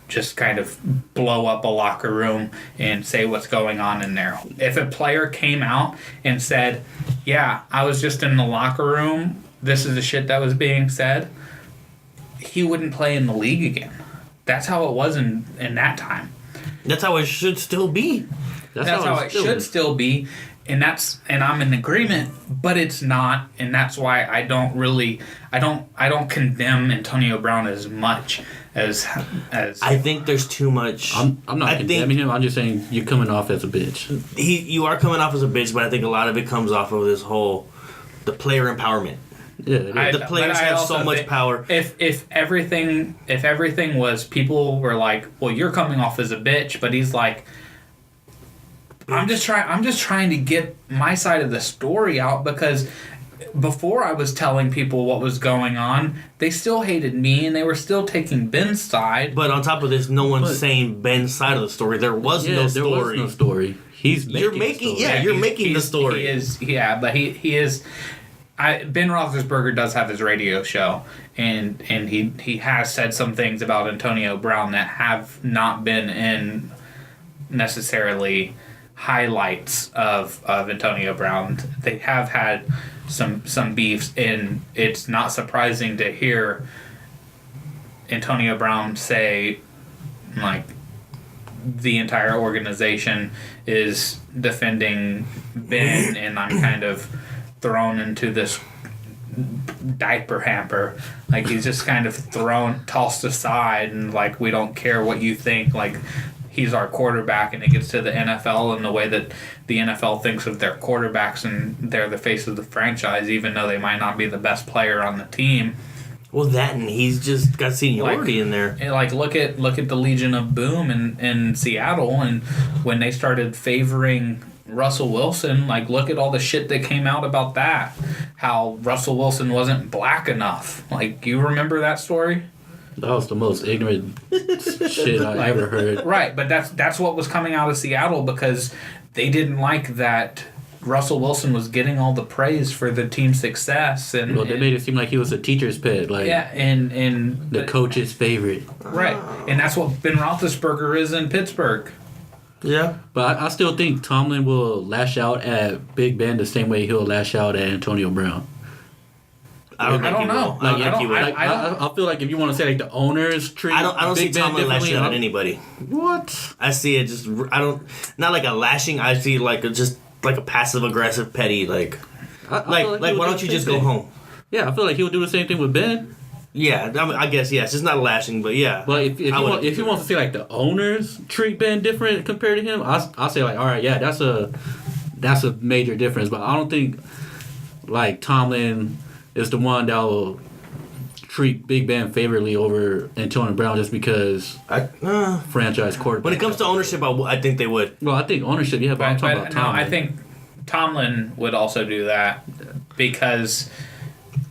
just kind of blow up a locker room and say what's going on in there. If a player came out and said, yeah, I was just in the locker room, this is the shit that was being said, he wouldn't play in the league again. That's how it was in that time. That's how it should still be. That's how it should still be. And I'm in agreement, but it's not, and that's why I don't condemn Antonio Brown as much as I think there's too much. I'm not condemning him. I'm just saying you're coming off as a bitch. You are coming off as a bitch, but I think a lot of it comes off of this whole the player empowerment. Yeah, the players have so much power. If everything was, people were like, well, you're coming off as a bitch, but he's like, I'm just trying to get my side of the story out, because before I was telling people what was going on, they still hated me and they were still taking Ben's side. But on top of this, no one's saying Ben's side of the story. There was no story. There was no story. You're making the story. He is, but he is. Ben Roethlisberger does have his radio show, and he has said some things about Antonio Brown that have not been in necessarily highlights of Antonio Brown. They have had some beefs, and it's not surprising to hear Antonio Brown say, like, the entire organization is defending Ben, and I'm kind of thrown into this diaper hamper. Like, he's just kind of tossed aside, and like, we don't care what you think. Like, he's our quarterback, and it gets to the NFL and the way that the NFL thinks of their quarterbacks, and they're the face of the franchise, even though they might not be the best player on the team. Well, that, and he's just got seniority in there. And like, look at the Legion of Boom in Seattle, and when they started favoring Russell Wilson, like, look at all the shit that came out about that. How Russell Wilson wasn't black enough. Like, you remember that story? That was the most ignorant shit I ever heard. Right, but that's what was coming out of Seattle, because they didn't like that Russell Wilson was getting all the praise for the team's success, and they made it seem like he was a teacher's pet, like, yeah, and the coach's favorite. Right, and that's what Ben Roethlisberger is in Pittsburgh. Yeah, but I still think Tomlin will lash out at Big Ben the same way he'll lash out at Antonio Brown. I don't know. I feel like if you want to say, like, the owners treat, I don't see Tomlin lashing out at anybody. What? I see it just, not like a lashing. I see just like a passive aggressive petty, like why don't you just go home? Yeah, I feel like he'll do the same thing with Ben. Yeah, I guess, yeah. It's just not lashing, but yeah. But if he wants to say, like, the owners treat Ben different compared to him, I'll say, like, all right, yeah, that's a major difference. But I don't think, like, Tomlin is the one that will treat Big Ben favorably over Antonio Brown just because franchise quarterback. When it comes to ownership, I think they would. Well, I think ownership, yeah, but I'm talking about Tomlin. No, I think Tomlin would also do that, because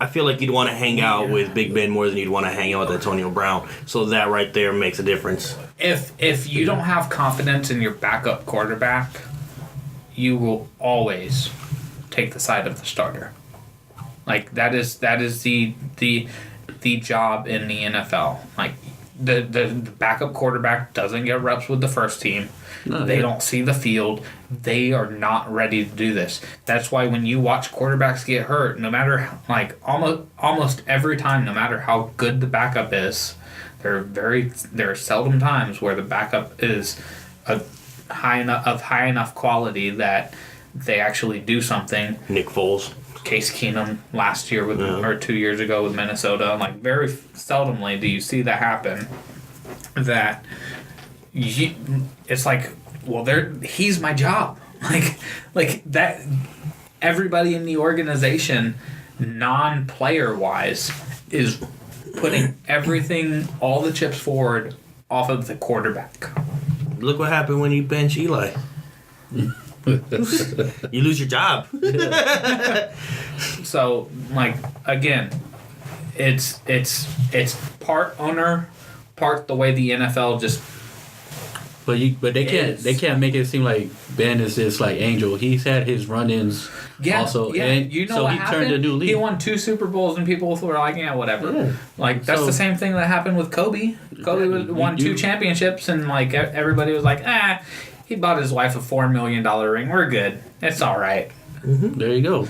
I feel like you'd want to hang out with Big Ben more than you'd want to hang out with Antonio Brown. So that right there makes a difference. If you don't have confidence in your backup quarterback, you will always take the side of the starter. Like, that is the job in the NFL. Like, the backup quarterback doesn't get reps with the first team. They don't see the field. They are not ready to do this. That's why when you watch quarterbacks get hurt, no matter, like, almost every time, no matter how good the backup is, there are seldom times where the backup is high enough quality that they actually do something. Nick Foles. Case Keenum last year or 2 years ago with Minnesota. Like, very seldomly do you see that happen. That it's like, well, he's my job. Like that. Everybody in the organization, non-player wise, is putting everything, all the chips forward off of the quarterback. Look what happened when you bench Eli. You lose your job. So, like, again, it's part owner, part the way the NFL just. But they can't make it seem like Ben is this, like, angel. He's had his run-ins also. Yeah, and you know so what he happened? turned a new leaf. He won 2 Super Bowls and people were like, yeah, whatever. Yeah. Like, that's the same thing that happened with Kobe. Kobe won 2 championships, and, like, everybody was like, he bought his wife a $4 million ring. We're good. It's all right. Mm-hmm. There you go.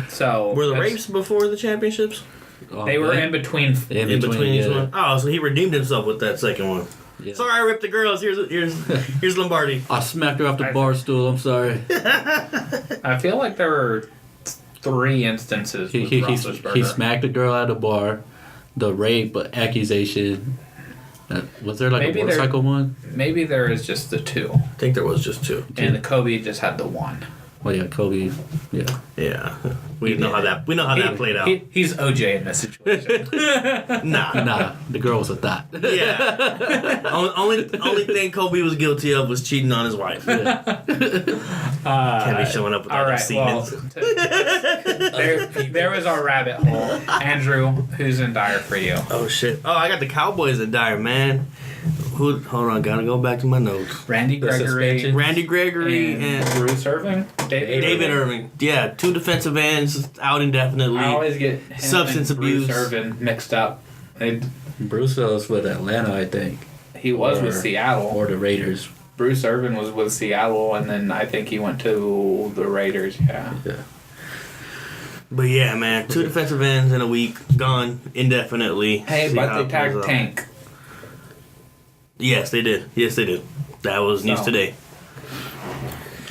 So were the rapes before the championships? They were in between. In between each one. Oh, so he redeemed himself with that second one. Yeah. Sorry, I ripped the girls. Here's Lombardi. I smacked her off the bar stool. I'm sorry. I feel like there were 3 instances. He smacked a girl at a bar. The rape accusation. Was there, like, maybe a motorcycle one? Maybe there is just the 2. I think there was just 2. And the Kobe just had the 1. Oh yeah, Kobe. Yeah. Yeah, we know how that played out. He's OJ in this situation. Nah, The girl was a thought. yeah. only thing Kobe was guilty of was cheating on his wife. Yeah. Can't be showing up with all right. Well, there was our rabbit hole. Andrew, who's in dire for you? Oh shit! Oh, I got the Cowboys in dire, man. Hold on, gotta go back to my notes. Randy Gregory and Bruce Irving. David Irving. Yeah, 2 defensive ends out indefinitely. I always get him substance and abuse. Bruce Irving mixed up. Bruce was with Atlanta, I think. He was with Seattle. Or the Raiders. Bruce Irvin was with Seattle, and then I think he went to the Raiders. Yeah. But yeah, man, 2 defensive ends in a week, gone indefinitely. Hey, but they tagged Tank. Yes, they did. That was news today.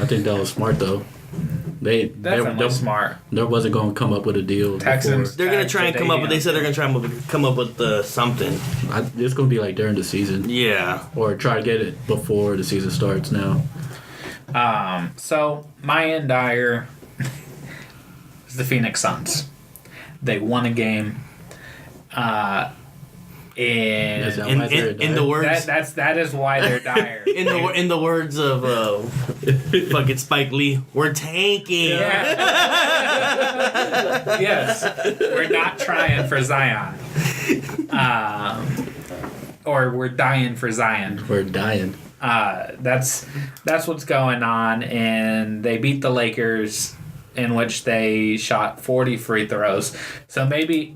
I think that was smart though. They smart. They wasn't going to come up with a deal. Texans. Before. They're going to try and come up with. They said they're going to try and come up with something. It's going to be like during the season. Yeah. Or try to get it before the season starts now. So my end dire is the Phoenix Suns. They won a game. In the words that is why they're dire. in the words of fucking Spike Lee, we're tanking. Yeah. Yes, we're not trying for Zion. Or we're dying for Zion. We're dying. That's what's going on, and they beat the Lakers, in which they shot 40 free throws. So maybe.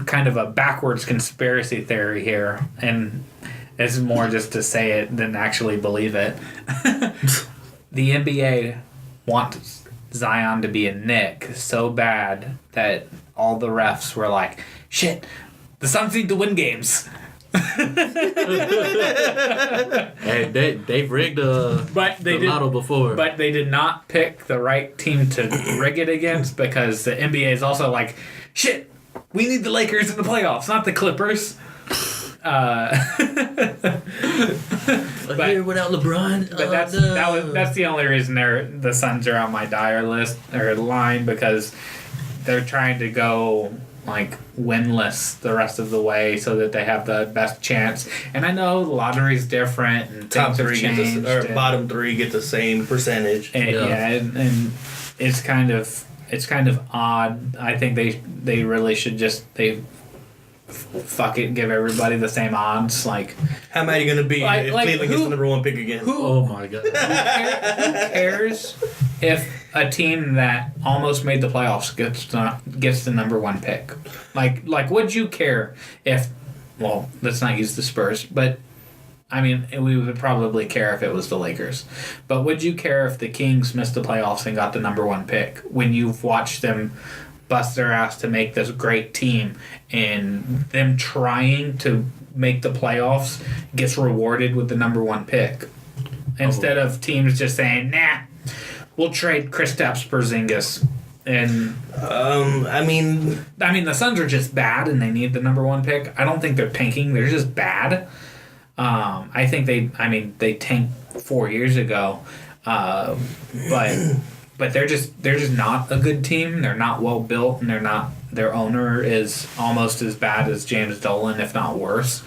Kind of a backwards conspiracy theory here, and it's more just to say it than actually believe it. The NBA wants Zion to be a Knick so bad that all the refs were like, shit, the Suns need to win games. Hey, they've rigged the lotto before. But they did not pick the right team to rig it against, because the NBA is also like, shit, we need the Lakers in the playoffs, not the Clippers. But here without LeBron. But that's the only reason the Suns are on my dire list or line, because they're trying to go like winless the rest of the way so that they have the best chance. And I know the lottery's different and top things 3 have changed, or bottom 3 get the same percentage. And it's kind of odd. I think they really should just fuck it, give everybody the same odds. Like, how mad are you gonna be if Cleveland gets the number 1 pick again? Oh my god! Who cares if a team that almost made the playoffs gets the number 1 pick? Like, would you care if? Well, let's not use the Spurs, but I mean, we would probably care if it was the Lakers. But would you care if the Kings missed the playoffs and got the number 1 pick when you've watched them bust their ass to make this great team, and them trying to make the playoffs gets rewarded with the number 1 pick? Instead of teams just saying, nah, we'll trade Kristaps Porzingis. And I mean, the Suns are just bad and they need the number 1 pick. I don't think they're tanking. They're just bad. I think they tanked 4 years ago, but they're just not a good team. They're not well built, and their owner is almost as bad as James Dolan, if not worse.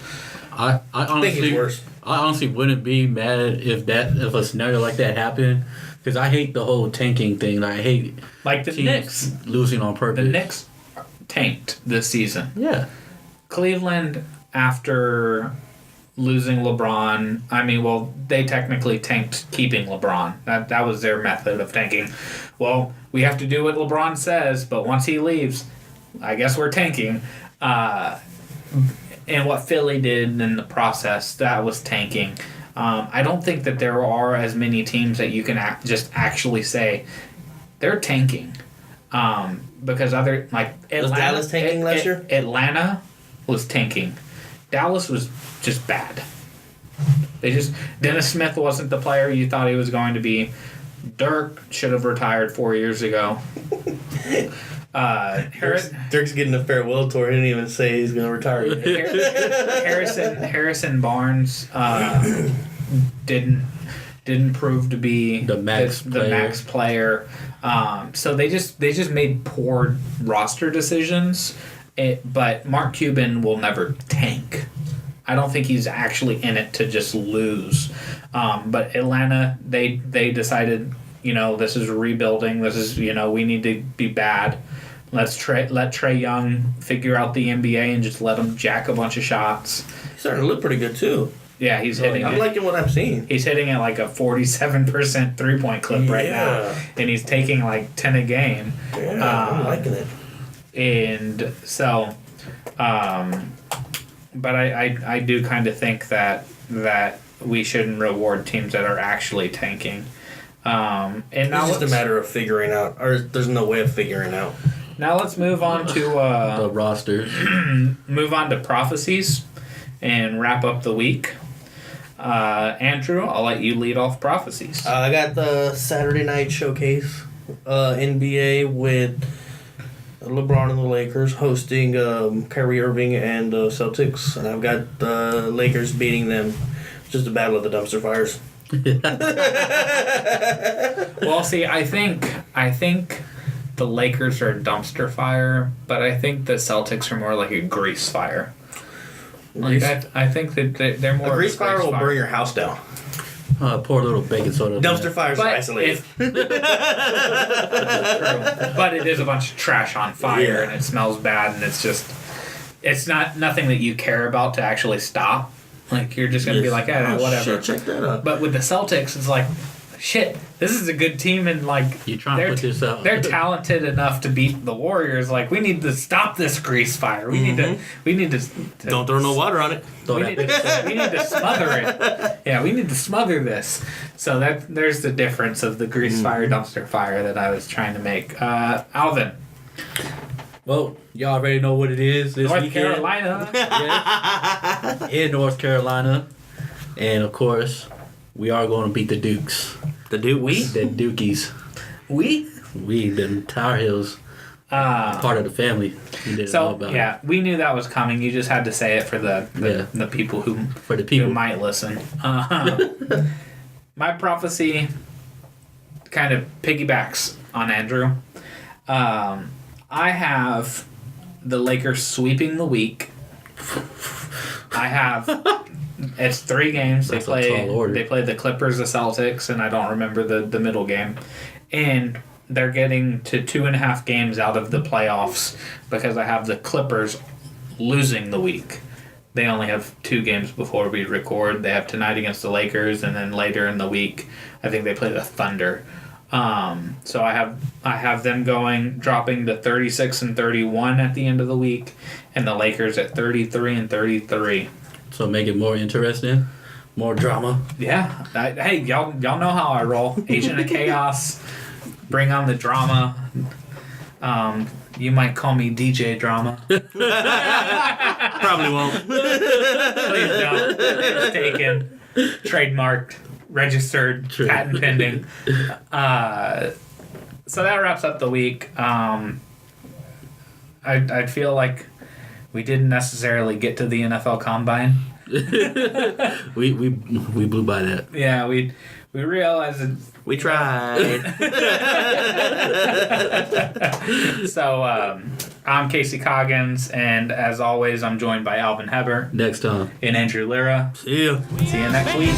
I honestly think he's worse. I honestly wouldn't be mad if a scenario like that happened, because I hate the whole tanking thing. I hate like the Knicks losing on purpose. The Knicks tanked this season. Yeah, Cleveland, after losing LeBron, they technically tanked keeping LeBron. That was their method of tanking. Well, we have to do what LeBron says, but once he leaves, I guess we're tanking. And what Philly did in the process, that was tanking. I don't think that there are as many teams that you can just actually say they're tanking. Because other, like Atlanta, was Dallas tanking last year? Atlanta was tanking. Dallas was just bad. Dennis Smith wasn't the player you thought he was going to be. Dirk should have retired 4 years ago. Dirk's getting a farewell tour. He didn't even say he's going to retire. Harrison Barnes didn't didn't prove to be the max player. So they just made poor roster decisions. But Mark Cuban will never tank. I don't think he's actually in it to just lose. But Atlanta, they decided, this is rebuilding. This is, we need to be bad. Let Trae Young figure out the NBA and just let him jack a bunch of shots. He's starting to look pretty good too. Yeah, he's hitting. I'm liking what I'm seeing. He's hitting at like a 47% 3-point clip right now, and he's taking like 10 a game. Yeah, I'm liking it. And so, but I do kind of think that we shouldn't reward teams that are actually tanking. And now it's just a matter of figuring out, or there's no way of figuring out. Now let's move on to the rosters. Move on to prophecies and wrap up the week. Andrew, I'll let you lead off prophecies. I got the Saturday night showcase, NBA with LeBron and the Lakers hosting Kyrie Irving and the Celtics, and I've got the Lakers beating them. Just a battle of the dumpster fires. Well, see, I think the Lakers are a dumpster fire, but I think the Celtics are more like a grease fire. Like I think that they're more. A grease fire will burn your house down. Pour a little baking soda. Dumpster fires are isolated. But it is a bunch of trash on fire, and it smells bad, and it's nothing that you care about to actually stop. Like, you're just going to be like, whatever. Shit, check that out. But with the Celtics, it's like, shit, this is a good team, and like, you trying to put this out. They're talented enough to beat the Warriors. Like, we need to stop this grease fire. We need to don't throw no water on it. We need to smother it. Yeah, we need to smother this. So there's the difference of the grease fire, dumpster fire that I was trying to make. Alvin. Well, y'all already know what it is this North weekend. Carolina. Yeah. In North Carolina. And, of course, we are going to beat the Dukes. The Dukes? The Dukies. We, the Tar Heels. Part of the family. You didn't know about it. We knew that was coming. You just had to say it for the people who might listen. My prophecy kind of piggybacks on Andrew. I have the Lakers sweeping the week. I have it's 3 games. They play the Clippers, the Celtics, and I don't remember the middle game. And they're getting to 2.5 games out of the playoffs because I have the Clippers losing the week. They only have 2 games before we record. They have tonight against the Lakers, and then later in the week, I think they play the Thunder. So I have them dropping to 36-31 at the end of the week, and the Lakers at 33-33. So make it more interesting, more drama. Yeah. Hey, y'all know how I roll. Agent of Chaos. Bring on the drama. You might call me DJ Drama. Probably won't. Please don't. It's taken. Trademarked. Registered. Patent pending. So that wraps up the week. I feel like we didn't necessarily get to the NFL Combine. we blew by that. Yeah, we realized that we tried. So I'm Casey Coggins, and as always, I'm joined by Alvin Heber. Next time. And Andrew Lira. See you. See you next week.